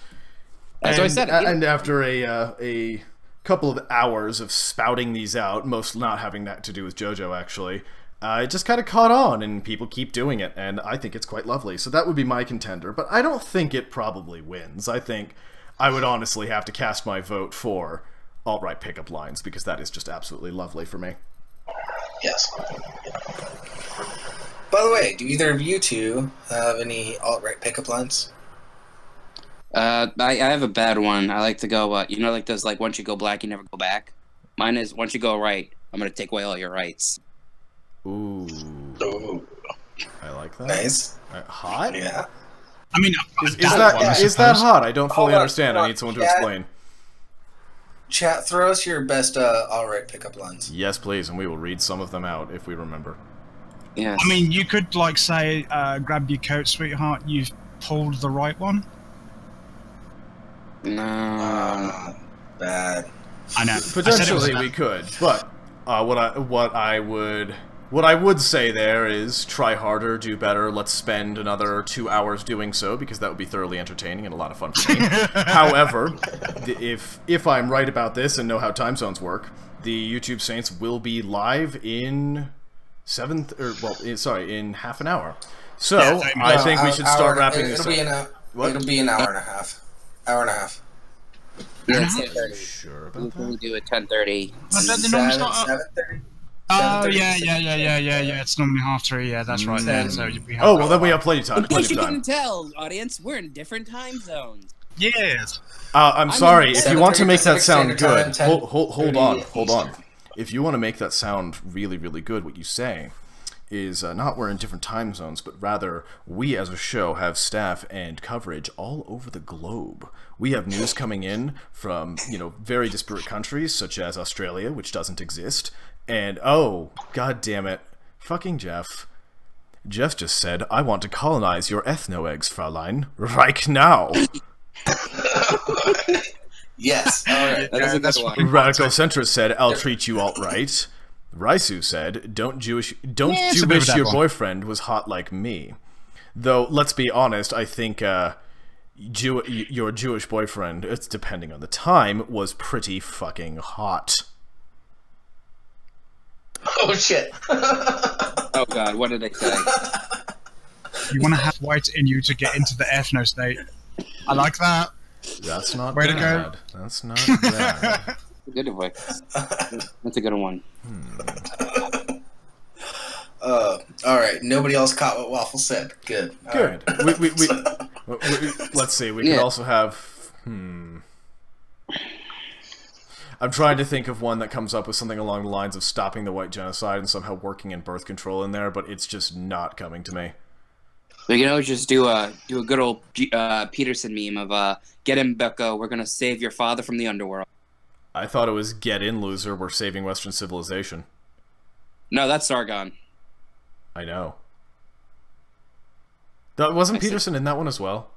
That's what I said. And after a couple of hours of spouting these out, most not having that to do with JoJo, actually, it just kind of caught on, and people keep doing it, and I think it's quite lovely. So that would be my contender, but I don't think it probably wins. I think I would honestly have to cast my vote for alt-right pickup lines, because that is just absolutely lovely for me. Yes. By the way, do either of you two have any alt-right pickup lines? I have a bad one. I like to go, you know, like those, like, once you go black, you never go back? Mine is, once you go right, I'm going to take away all your rights. Ooh. Ooh. I like that. Nice. Hot? Yeah. I mean, Is that hot? I don't fully understand. I need someone to Chat. explain. Chat, throw us your best alt-right pickup lines. Yes, please, and we will read some of them out if we remember. Yeah. I mean, you could like say, "Grab your coat, sweetheart. You've pulled the right one." No. Bad. I know. Potentially we could, but what I would say there is try harder, do better. Let's spend another 2 hours doing so, because that would be thoroughly entertaining and a lot of fun for me. However, if I'm right about this and know how time zones work, the YouTube Saints will be live in in half an hour. So I think we should start wrapping this up. It'll be an hour and a half. Hour and a half. Yeah, Sure about we that? do it 10:30. But then the normally start- 7:30. Oh 7:30, yeah. It's normally 3:30. Yeah, that's right. Then so we have. Oh well, then we have plenty of time. In case Plenty you of time. couldn't tell, audience, we're in different time zones. Yes. I'm sorry. If you want to make that 7:30 sound Pacific good, Standard Time, hold on. 10:30 If you want to make that sound really, really good, what you say is not we're in different time zones, but rather we as a show have staff and coverage all over the globe. We have news coming in from, very disparate countries, such as Australia, which doesn't exist, and oh, god damn it, fucking Jeff. Jeff just said, I want to colonize your ethno-eggs, Fraulein, right now. Yes. All right. That is a good one. Radical Centrist said, I'll treat you alt-right. Raisu said, don't you it's a bit of wish that your one. boyfriend was hot like me. Though, let's be honest, I think your Jewish boyfriend, it's depending on the time, was pretty fucking hot. Oh shit. Oh god, what did I say? You want to have white in you to get into the ethno state. I like that. That's not Way to bad. go. That's not bad. Good one. That's a good one. All right. Nobody else caught what Waffle said. Good. All Good. right. We let's see. We could Yeah. also have. I'm trying to think of one that comes up with something along the lines of stopping the white genocide and somehow working in birth control in there, but it's just not coming to me. We can always just do a good old Peterson meme of get in, Becco. We're gonna save your father from the underworld. I thought it was "Get in, loser. We're saving Western civilization." No, that's Sargon. I know. That wasn't I see. Peterson in that one as well.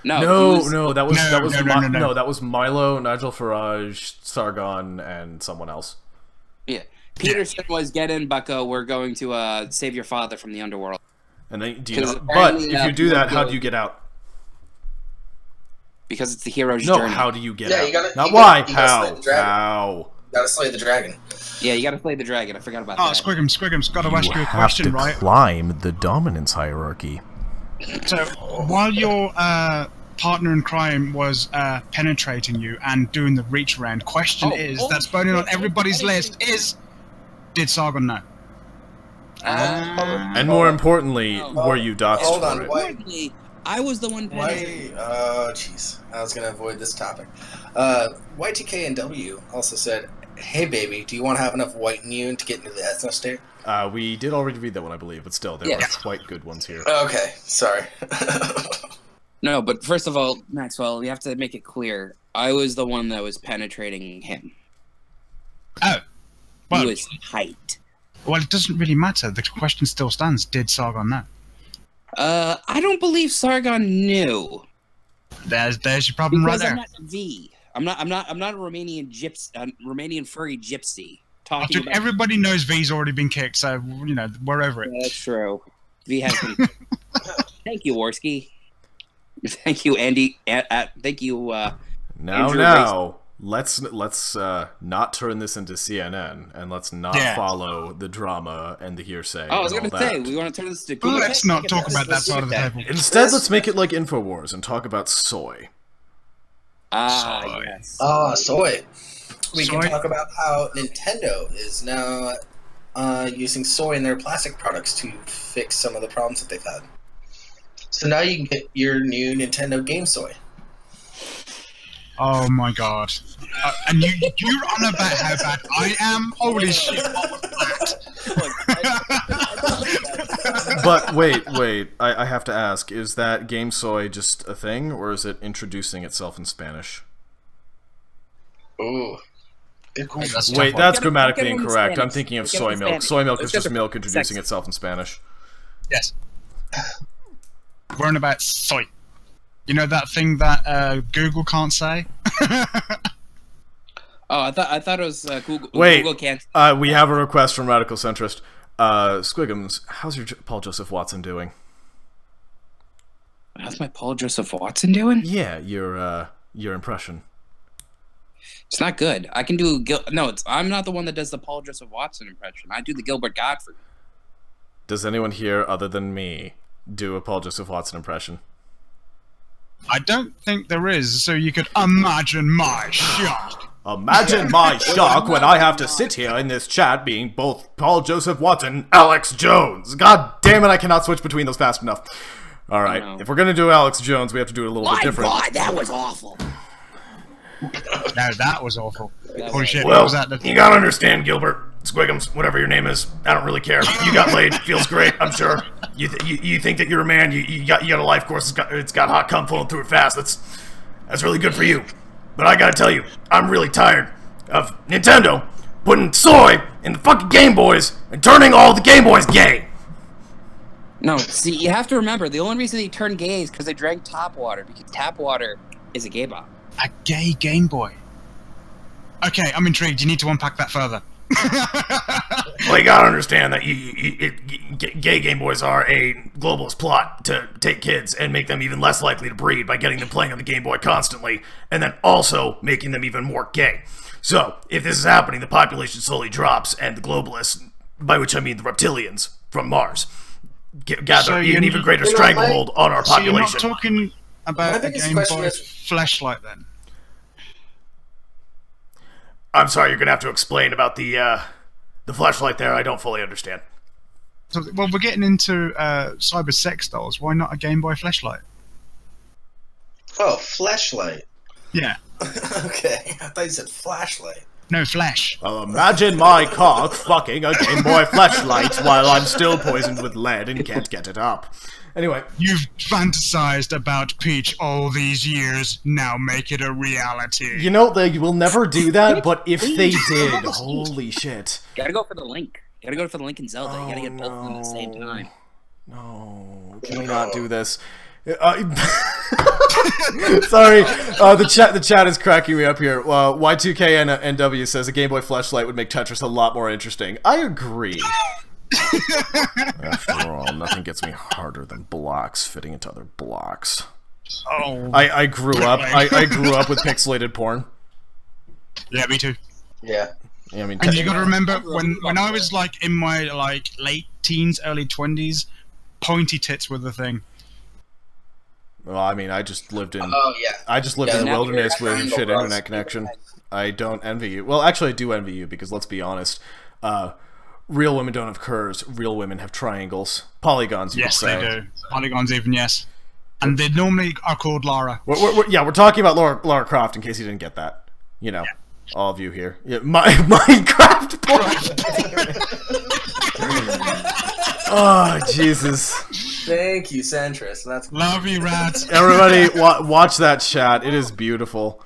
No, That was No. that was Milo, Nigel Farage, Sargon, and someone else. Yeah, Peterson was get in, Becco. We're going to save your father from the underworld. And then, but apparently if you do that, how do you get out? Because it's the hero's No, journey. how do you get Yeah, out? you gotta- Not you why. gotta- you gotta slay How? the dragon. How? Gotta slay the dragon. Yeah, you gotta play the dragon. I forgot about Oh, that. Squiggums, got to ask you a question, right? climb the dominance hierarchy. So, while your partner in crime was penetrating you and doing the reach around, question that's burning on everybody's list is, did Sargon know? And more importantly, were you doxxed Hold for on, it? what? Importantly, I was the one penetrating. Jeez. I was going to avoid this topic. Y2K&W also said, hey, baby, do you want to have enough white in you to get into the ethno state? We did already read that one, I believe, but still, there are quite good ones here. Okay, sorry. No, but first of all, Maxwell, you have to make it clear. I was the one that was penetrating him. Oh. Well, He was height. well, it doesn't really matter. The question still stands. Did Sargon know? I don't believe Sargon knew. There's your problem right Because there. I'm not V. I'm not a Romanian gypsy, Romanian furry gypsy. Oh, Talking dude, about everybody knows V's already been kicked, so, you know, we're over it. Yeah, that's true. V has been. Thank you, Worski. Thank you, Andy. Thank you. Now, let's not turn this into CNN, and let's not follow the drama and the hearsay. Oh, I was and going all to say, that. we want to turn this to. Let's not talk about that side of the table. Instead, let's make it like Infowars and talk about soy. Soy. Yes. Soy. We Soy? can talk about how Nintendo is now using soy in their plastic products to fix some of the problems that they've had. So now you can get your new Nintendo Game Soy. Oh my god. And you're on about how bad I am? Holy shit, what was that? But wait, I have to ask, is that Game Soy just a thing, or is it introducing itself in Spanish? Ooh. Wait, that's grammatically get on the incorrect. I'm Spanish. thinking of Get on soy the milk. Spanish. Soy milk Let's is get just the milk introducing sex. itself in Spanish. Yes. We're on about soy. You know that thing that Google can't say? Oh, I thought it was Google. Wait, Google can't. we have a request from Radical Centrist. Squiggums, how's your Paul Joseph Watson doing? How's my Paul Joseph Watson doing? Yeah, your impression. It's not good. I can do I'm not the one that does the Paul Joseph Watson impression. I do the Gilbert Gottfried. Does anyone here, other than me, do a Paul Joseph Watson impression? I don't think there is, so you could imagine my shock. Imagine my shock when I have to sit here in this chat being both Paul Joseph Watson, Alex Jones. God damn it, I cannot switch between those fast enough. Alright, if we're gonna do Alex Jones, we have to do it a little bit different. My God, that was awful. No, that was awful. Holy shit, what Well, was that? you gotta understand, Gilbert, Squiggums, whatever your name is. I don't really care. You got laid. Feels great, I'm sure. You think that you're a man. You got a life course. It's got hot cum flowing through it fast. That's really good for you. But I gotta tell you, I'm really tired of Nintendo putting soy in the fucking Game Boys and turning all the Game Boys gay. No, see, you have to remember, the only reason they turned gay is because they drank tap water, because tap water is a gay bomb. A gay Game Boy. Okay, I'm intrigued. You need to unpack that further. Well, you gotta understand that gay Game Boys are a globalist plot to take kids and make them even less likely to breed by getting them playing on the Game Boy constantly, and then also making them even more gay. So, if this is happening, the population slowly drops, and the globalists, by which I mean the reptilians from Mars, gather an even greater stranglehold on our So you're not population. talking about a biggest Game question Boy is- fleshlight then? I'm sorry, you're gonna have to explain about the flashlight there. I don't fully understand. So, well, we're getting into cyber sex dolls. Why not a Game Boy fleshlight? Oh, flashlight. Yeah. Okay, I thought you said flashlight. No, flesh. Well, imagine my cock fucking a Game Boy flashlight while I'm still poisoned with lead and can't get it up. Anyway, You've fantasized about Peach all these years. Now make it a reality. you know, they will never do that, but if they did, holy shit. Gotta go for the Link. Gotta go for the Link and Zelda. You gotta get both of them at the same time. No, can we not do this? Sorry, the chat is cracking me up here. Y2K and NW says a Game Boy flashlight would make Tetris a lot more interesting. I agree. After all, nothing gets me harder than blocks fitting into other blocks. Oh. I grew up. I grew up with pixelated porn. Yeah, me too. Yeah. I mean, And you got to remember when I was like in my like late teens, early 20s, pointy tits were the thing. well, I mean, I just lived in. Oh, yeah. I just lived Yeah, in the now wilderness you're with triangle shit bros. internet connection. I don't envy you. Well, actually, I do envy you because let's be honest. Real women don't have curves. Real women have triangles, polygons. You Yes, could say. they do. Polygons even, yes. And they normally are called Lara. We're talking about Lara Croft in case you didn't get that. You know, all of you here. Yeah, Minecraft porn. Oh, Jesus. Thank you, Centrist. That's Love you, rats. Everybody, watch that chat. It is beautiful.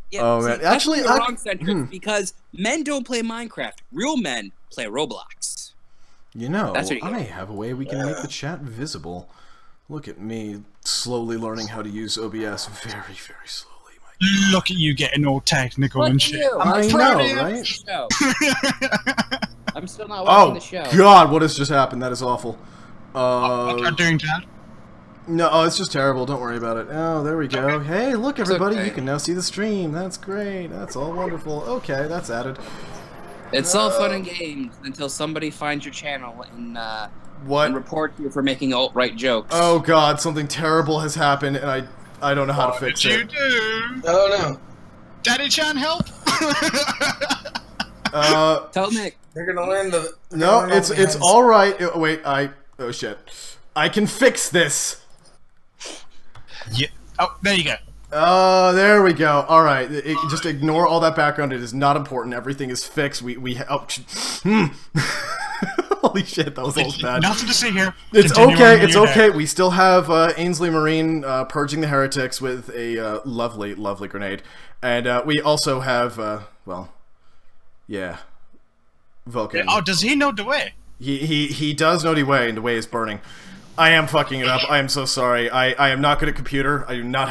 Yeah, Oh, see, man. that's Actually, the wrong sentence because men don't play Minecraft. Real men play Roblox. You know, That's what you I get. have a way we can make the chat visible. Look at me slowly learning how to use OBS very, very slowly. Look at you getting all technical and shit. I know, right? Show. I'm still not watching Oh, the show. God, what has just happened? That is awful. What are you doing, Dad? No, it's just terrible. Don't worry about it. Oh, there we go. Hey, look, everybody. okay. You can now see the stream. That's great. That's all wonderful. Okay, that's added. It's all fun and games until somebody finds your channel and What? report you for making alt-right jokes. Oh, God, something terrible has happened, and I don't know how to fix What it. did you do? Oh no. Daddy Chan, help! Tell Nick. You're gonna learn the. No, it's all right. Wait, oh shit, I can fix this. Yeah. Oh, there you go. There we go. All right, just ignore all that background. It is not important. Everything is fixed. Holy shit, that was almost bad. Nothing to see here. It's Continue okay. on It's your okay. day. We still have Ainsley Marine purging the heretics with a lovely, lovely grenade, and we also have well, yeah, Vulcan. Oh, does he know the way? He does know the way, and the way is burning. I am fucking it up. I am so sorry. I am not good at computer. I do not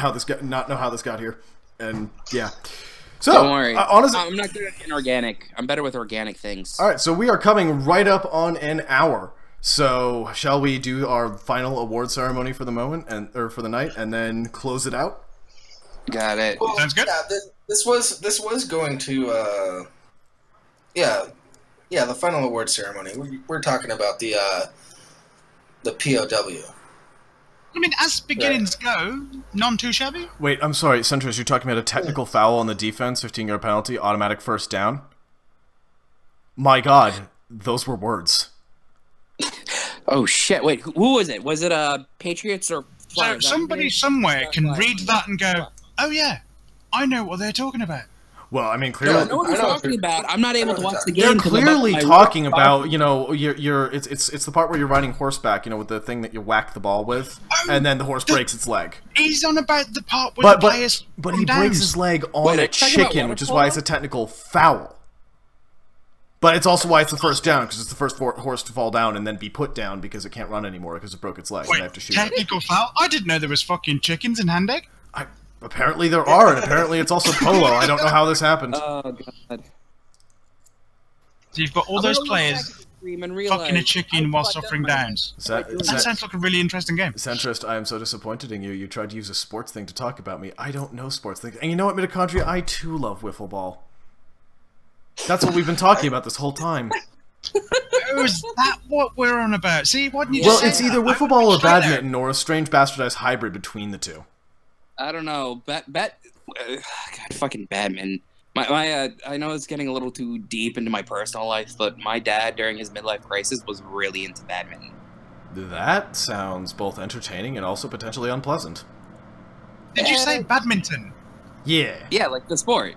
know how this got here, and yeah. So Don't worry. honestly, I'm not good at inorganic. I'm better with organic things. all right. So we are coming right up on an hour. So shall we do our final award ceremony for the moment or for the night, and then close it out? Got it. Well, Sounds good. Yeah, this was going to. Yeah, the final award ceremony. We're talking about the POW. I mean, as beginnings go, none too shabby. Wait, I'm sorry, Centris, you're talking about a technical foul on the defense, 15-yard penalty, automatic first down? My God, those were words. Oh shit! Wait, who was it? Was it Patriots or So Flyers? somebody somewhere can read that and go, "Oh yeah, I know what they're talking about." Well, I mean, I clearly, know what you're I know what talking you're- about. I'm not able to watch the game. they're 'cause I'm clearly about my talking work. about, you know, it's the part where you're riding horseback, you know, with the thing that you whack the ball with, and then the horse breaks its leg. He's on about the part where But the players but come he down. breaks his leg on Wait, are a you talking about chicken, water which is why it's a polo? technical foul. But it's also why it's the first down, because it's the first horse to fall down and then be put down because it can't run anymore because it broke its leg. And Wait, they have to shoot it. technical foul? I didn't know there was fucking chickens in Handegg. Apparently there are, and apparently it's also polo. I don't know how this happened. Oh god. So you've got all those players fucking a chicken while suffering downs. That sounds like a really interesting game. Centrist, I am so disappointed in you. You tried to use a sports thing to talk about me. I don't know sports things. And you know what, mitochondria? I too love wiffle ball. That's what we've been talking about this whole time. Oh, is that what we're on about? See, why didn't you Well, just say it's that? either I wiffle would ball or be straight there. badminton, or a strange bastardized hybrid between the two. I don't know. God, fucking badminton. I know it's getting a little too deep into my personal life, but my dad during his midlife crisis was really into badminton. That sounds both entertaining and also potentially unpleasant. Did you say badminton? Yeah. Yeah, like the sport.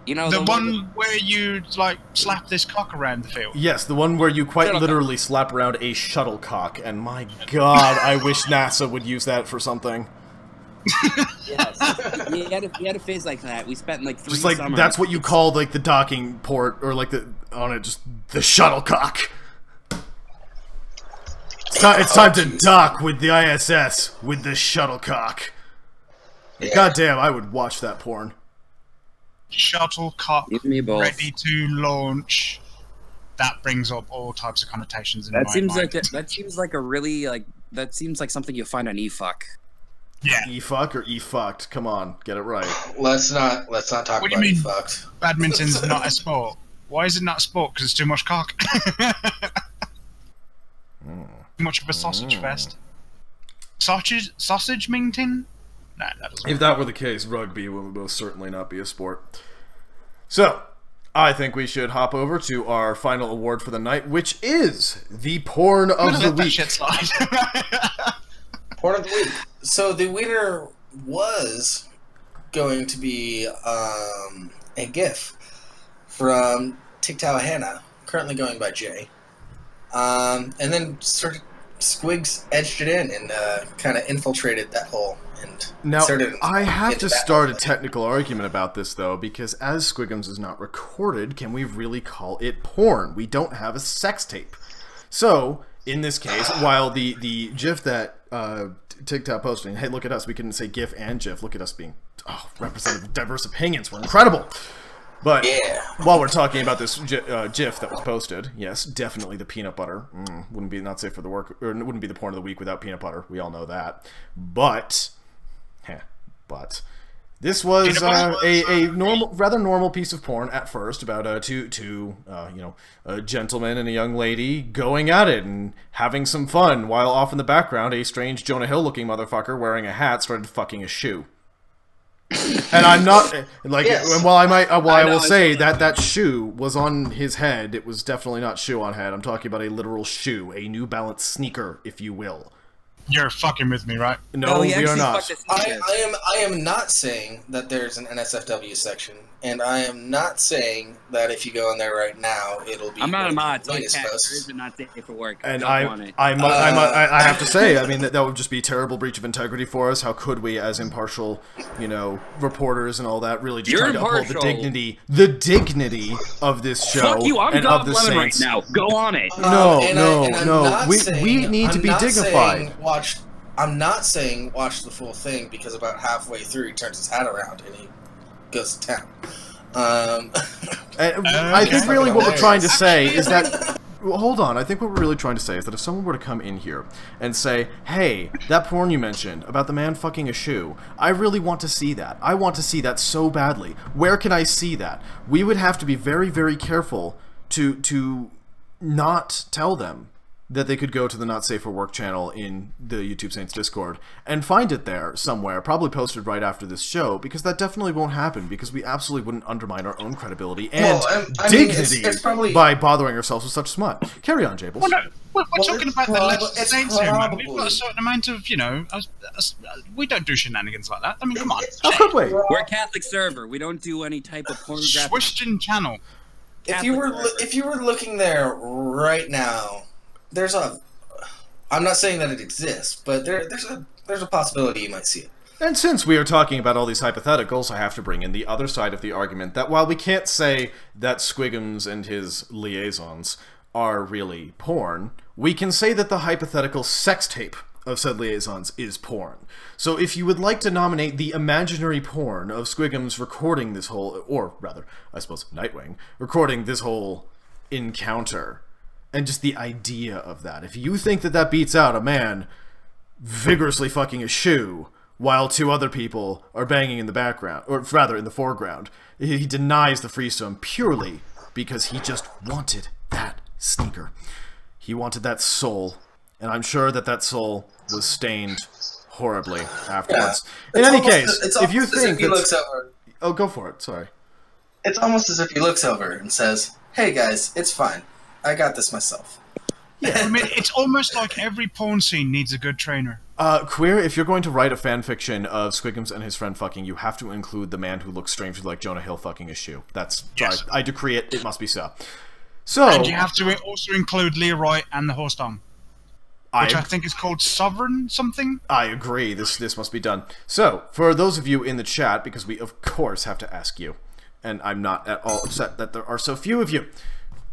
You know The one where you, like, slap this cock around the field? Yes, the one where you quite Shuttlecock. literally slap around a shuttlecock, and my God, I wish NASA would use that for something. Yes. he had a phase like that. We spent like 3 Just like summers. that's what you call like the docking port, or like the on it, just the shuttlecock. It's time to dock with the ISS with the shuttlecock. Yeah. God damn, I would watch that porn. Shuttlecock Give me both. ready to launch. That brings up all types of connotations in That my seems mind. that seems like something you'll find on eFuck. Yeah, E-fuck or E-fucked? Come on, get it right. Let's not talk What do about you it. mean? Fucked. badminton's not a sport. Why is it not a sport? Because it's too much cock. Too much of a sausage fest. Sausage mington? Nah, that doesn't. If that were the case, rugby would most certainly not be a sport. So, I think we should hop over to our final award for the night, which is the porn I'm of gonna the let that week. shit slide. Porn of the week. So the winner was going to be a GIF from TikTok Hannah, currently going by Jay. And then sort of Squigs edged it in and kind of infiltrated that hole. And Now, I have to into that start a hole. technical argument about this, though, because as Squigums is not recorded, can we really call it porn? We don't have a sex tape. So, in this case, while the GIF that TikTok posting, hey, look at us, we can say GIF and GIF, look at us being representative, diverse opinions, we're incredible! But Yeah. while we're talking about this GIF that was posted, yes, definitely the peanut butter. Wouldn't be not safe for the work, or it wouldn't be the porn of the week without peanut butter. We all know that. But this was a normal, rather normal piece of porn at first about two a gentleman and a young lady going at it and having some fun, while off in the background a strange Jonah Hill looking motherfucker wearing a hat started fucking a shoe. And I'm not like, Yes. and while I will say it's- that shoe was on his head, it was definitely not shoe on head. I'm talking about a literal shoe, a New Balance sneaker, if you will. You're fucking with me, right? No, he we are actually not. fucked his I sneakers. am not saying that there's an NSFW section, and I am not saying that if you go in there right now, it'll be I'm not a one mod, of so the I latest can't. posts. There is a not safe for work. And Don't want it. I have to say, I mean, that would just be a terrible breach of integrity for us. How could we, as impartial, reporters and all that, really just You're try to uphold impartial. the dignity of this show Fuck you! I'm and Dog of the Lemon right Saints? now. Go on it. No, And no, I'm no. not We saying- need to I'm be not dignified. saying I'm not saying watch the full thing, because about halfway through he turns his hat around and he goes to town. And I think Okay. really what we're trying to say Actually, is that... Well, hold on. I think what we're really trying to say is that if someone were to come in here and say, hey, that porn you mentioned about the man fucking a shoe, I really want to see that. I want to see that so badly. Where can I see that? We would have to be very, very careful to not tell them that they could go to the Not Safe for Work channel in the YouTube Saints Discord and find it there somewhere, probably posted right after this show, because that definitely won't happen, because we absolutely wouldn't undermine our own credibility and I mean, dignity it's probably- by bothering ourselves with such smut. Carry on, Jables. Well, no, we're Well, talking it's about the prob- Leicester it's Saints here, man. We've got probably- a certain amount of, we don't do shenanigans like that. I mean, come on. How could we? We're a Catholic server. We don't do any type of pornographic. Swishton channel. If you were looking there right now, there's a. I'm not saying that it exists, but there's a possibility you might see it. And since we are talking about all these hypotheticals, I have to bring in the other side of the argument that while we can't say that Squiggums and his liaisons are really porn, we can say that the hypothetical sex tape of said liaisons is porn. So if you would like to nominate the imaginary porn of Squiggums recording this whole, or rather, I suppose, Nightwing, recording this whole encounter, and just the idea of that. If you think that that beats out a man vigorously fucking a shoe while two other people are banging in the background, or rather in the foreground, he denies the freestone purely because he just wanted that sneaker. He wanted that soul, and I'm sure that that soul was stained horribly afterwards. In It's any almost- case, it's if you almost as think he that... looks over, Oh, go for it, sorry. it's almost as if he looks over and says, "Hey guys, it's fine. I got this myself." I mean, it's almost like every porn scene needs a good trainer. Queer, if you're going to write a fan fiction of Squiggums and his friend fucking, you have to include the man who looks strangely like Jonah Hill fucking a shoe. That's... Yes. Sorry, I decree it. It must be so. So... And you have to also include Leroy and the horse dong, which I think is called Sovereign something. I agree. This must be done. So, for those of you in the chat, because we of course have to ask you, and I'm not at all upset that there are so few of you,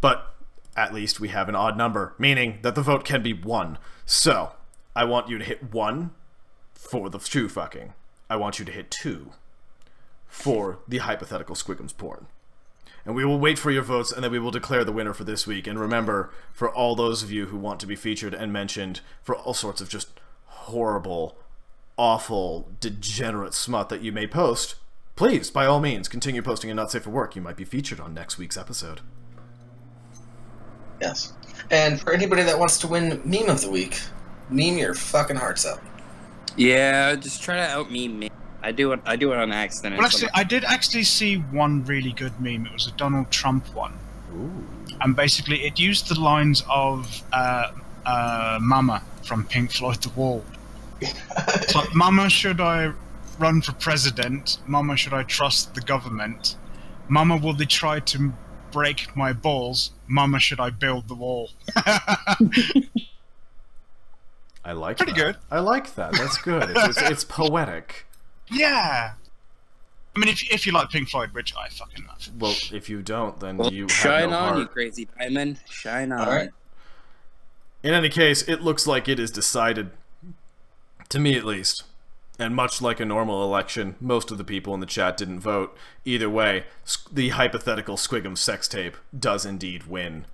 but at least we have an odd number, meaning that the vote can be 1. So, I want you to hit 1 for the shoe fucking. I want you to hit 2 for the hypothetical Squiggums porn. And we will wait for your votes, and then we will declare the winner for this week. And remember, for all those of you who want to be featured and mentioned for all sorts of just horrible, awful, degenerate smut that you may post, please, by all means, continue posting and Not Safe for Work. You might be featured on next week's episode. Yes. And for anybody that wants to win Meme of the Week, meme your fucking hearts out. Yeah, just try to out meme me. I do it on accident. Well, actually, I did actually see one really good meme. It was a Donald Trump one. Ooh. And basically, it used the lines of Mama from Pink Floyd The Wall. It's like, Mama, should I run for president? Mama, should I trust the government? Mama, will they try to break my balls? Mama, should I build the wall? I like Pretty that. good. I like that. That's good. It's poetic. Yeah. I mean, if you like Pink Floyd, which I fucking love. Well, if you don't, then Well, you shine have no on, heart. you crazy diamond. Shine on. All right. In any case, it looks like it is decided, to me at least. And much like a normal election, most of the people in the chat didn't vote. Either way, the hypothetical Squigum sex tape does indeed win.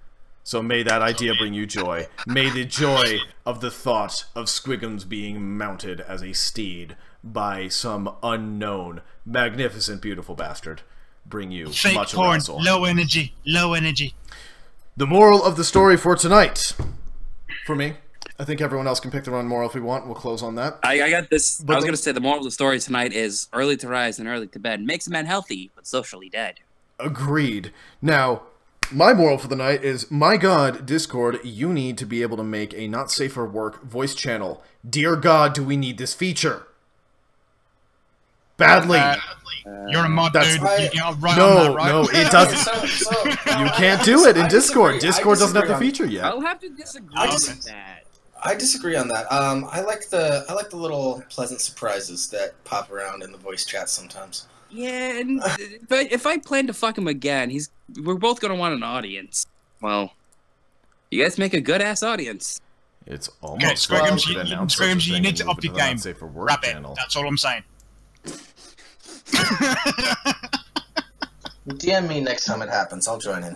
So may that idea bring you joy. May the joy of the thought of Squigums being mounted as a steed by some unknown, magnificent, beautiful bastard bring you Fake much porn, arousal. low energy, low energy. The moral of the story for tonight, for me, I think everyone else can pick their own moral if we want. We'll close on that. I got this. But I was going to say the moral of the story tonight is early to rise and early to bed makes a man healthy, but socially dead. Agreed. Now, my moral for the night is, my God, Discord, you need to be able to make a not safe for work voice channel. Dear God, do we need this feature? Badly. You're a mod, That's- dude. You get right no, on that, right? no, it doesn't. You can't do it in I Discord. disagree. Discord doesn't have the I disagree feature yet. I'll have to disagree I just- with that. I disagree on that. I like the little pleasant surprises that pop around in the voice chat sometimes. Yeah, and if I plan to fuck him again, we're both going to want an audience. Well, you guys make a good ass audience. It's Okay, almost like we Squigums, could you announce such a Squigums, you thing need and to move up it to your the Not game. Safe for Work Wrap it. channel. That's all I'm saying. DM me next time it happens. I'll join in.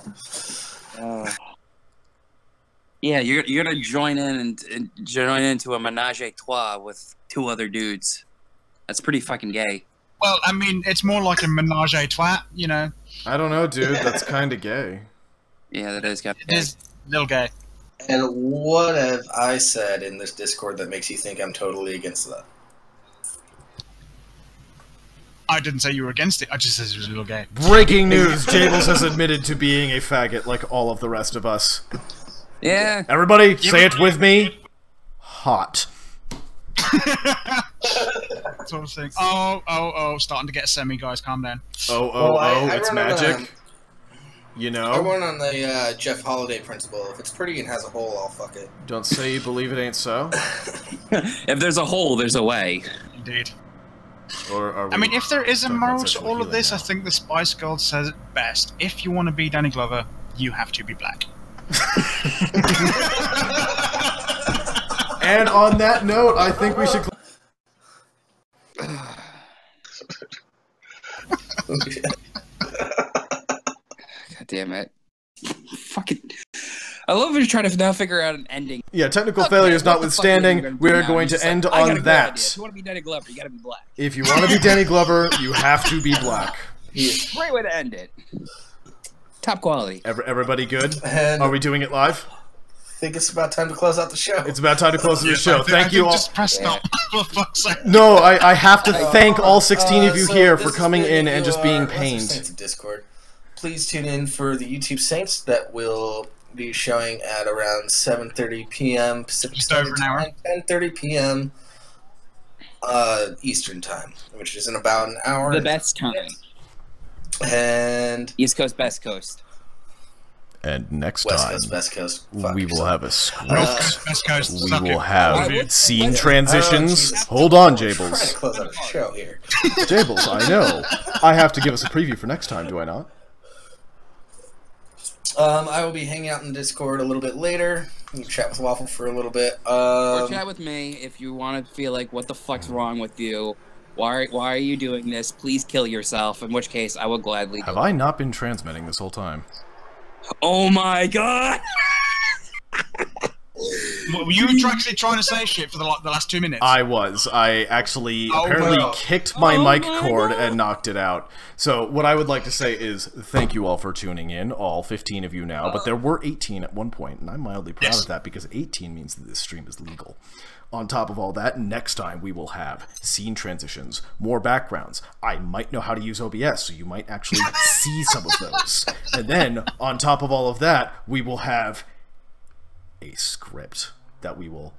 Yeah, you're gonna join in and join into a menage a trois with 2 other dudes. That's pretty fucking gay. Well, I mean, it's more like a menage a twat, you know. I don't know, dude. That's kind of gay. Yeah, that is kind of It gay. is a little gay. And what have I said in this Discord that makes you think I'm totally against that? I didn't say you were against it. I just said it was a little gay. Breaking news! Jables has admitted to being a faggot like all of the rest of us. Yeah. Everybody, say it with me. Hot. That's what I'm saying. Oh, starting to get a semi, guys. Calm down. Oh, Well, I it's run on magic. You I know? went on the Jeff Holiday principle. If it's pretty and has a hole, I'll fuck it. Don't say you believe it ain't so. If there's a hole, there's a way. Indeed. Or are we I mean, if there is a talking about moral to sexual all of healing this, now? I think the Spice Girls says it best. If you want to be Danny Glover, you have to be black. And on that note, I think we should... God damn it. Fucking. I love when you're trying to now figure out an ending. Yeah, technical Okay, failures what the fuck are you notwithstanding, gonna do we are now? going You're to just like, end I got a on great idea. that. If you want to be Danny Glover, you gotta be black. If you want to be Danny Glover, you have to be black. Great way to end it. Top quality. Everybody good? And Are we doing it live? I think it's about time to close out the show. It's about time to close the Yes, show. I think- Thank I you think all. Just press stop. For fuck's sake. No, I have to thank all 16 of you So here this for has coming been in and just your being Lesser pained. Saints of Discord. Please tune in for the YouTube Saints that will be showing at around 7:30 p.m. Pacific Just over Standard an hour. Time, 10:30 p.m. Eastern Time, which is in about an hour. The best time. And East Coast, Best Coast. And next West time, Coast, West Coast. Fuck we will yourself. have a North script. Coast, West Coast. We suck will it. have Alright, scene let's- transitions. Jesus. Hold on, I'm trying to Jables. close out the show here. Jables, I know. I have to give us a preview for next time, do I not? I will be hanging out in the Discord a little bit later. You can chat with Waffle for a little bit. Or chat with me if you want to feel like, what the fuck's wrong with you? Why are you doing this? Please kill yourself. In which case, I will gladly do Have it. I not been transmitting this whole time? Oh my god! Were you actually trying to say shit for the last 2 minutes? I was. I actually Oh, apparently wow. kicked my Oh mic my cord God. and knocked it out. So what I would like to say is thank you all for tuning in, all 15 of you now. But there were 18 at one point, and I'm mildly proud Yes. of that because 18 means that this stream is legal. On top of all that, next time we will have scene transitions, more backgrounds. I might know how to use OBS, so you might actually see some of those. And then, on top of all of that, we will have a script that we will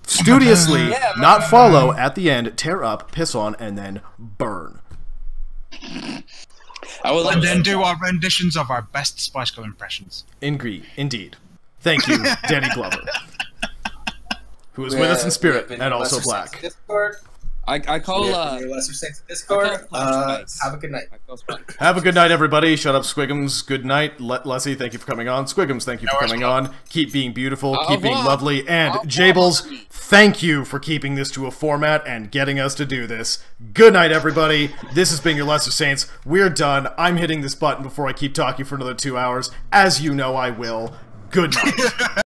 studiously, Yeah, not follow at the end, tear up, piss on, and then burn. I would like And then do our renditions of our best Spice Girl impressions. Indeed. Thank you, Danny Glover, who is with us in spirit and also black. Discord. I call Your Lesser Saints Discord. Have a good night. Have a good night, everybody. Shut up, Squiggums. Good night. Leslie, thank you for coming on. Squiggums, thank you for coming on. Keep being beautiful. Keep being lovely. And Jables, thank you for keeping this to a format and getting us to do this. Good night, everybody. This has been your Lesser Saints. We're done. I'm hitting this button before I keep talking for another 2 hours. As you know I will. Good night.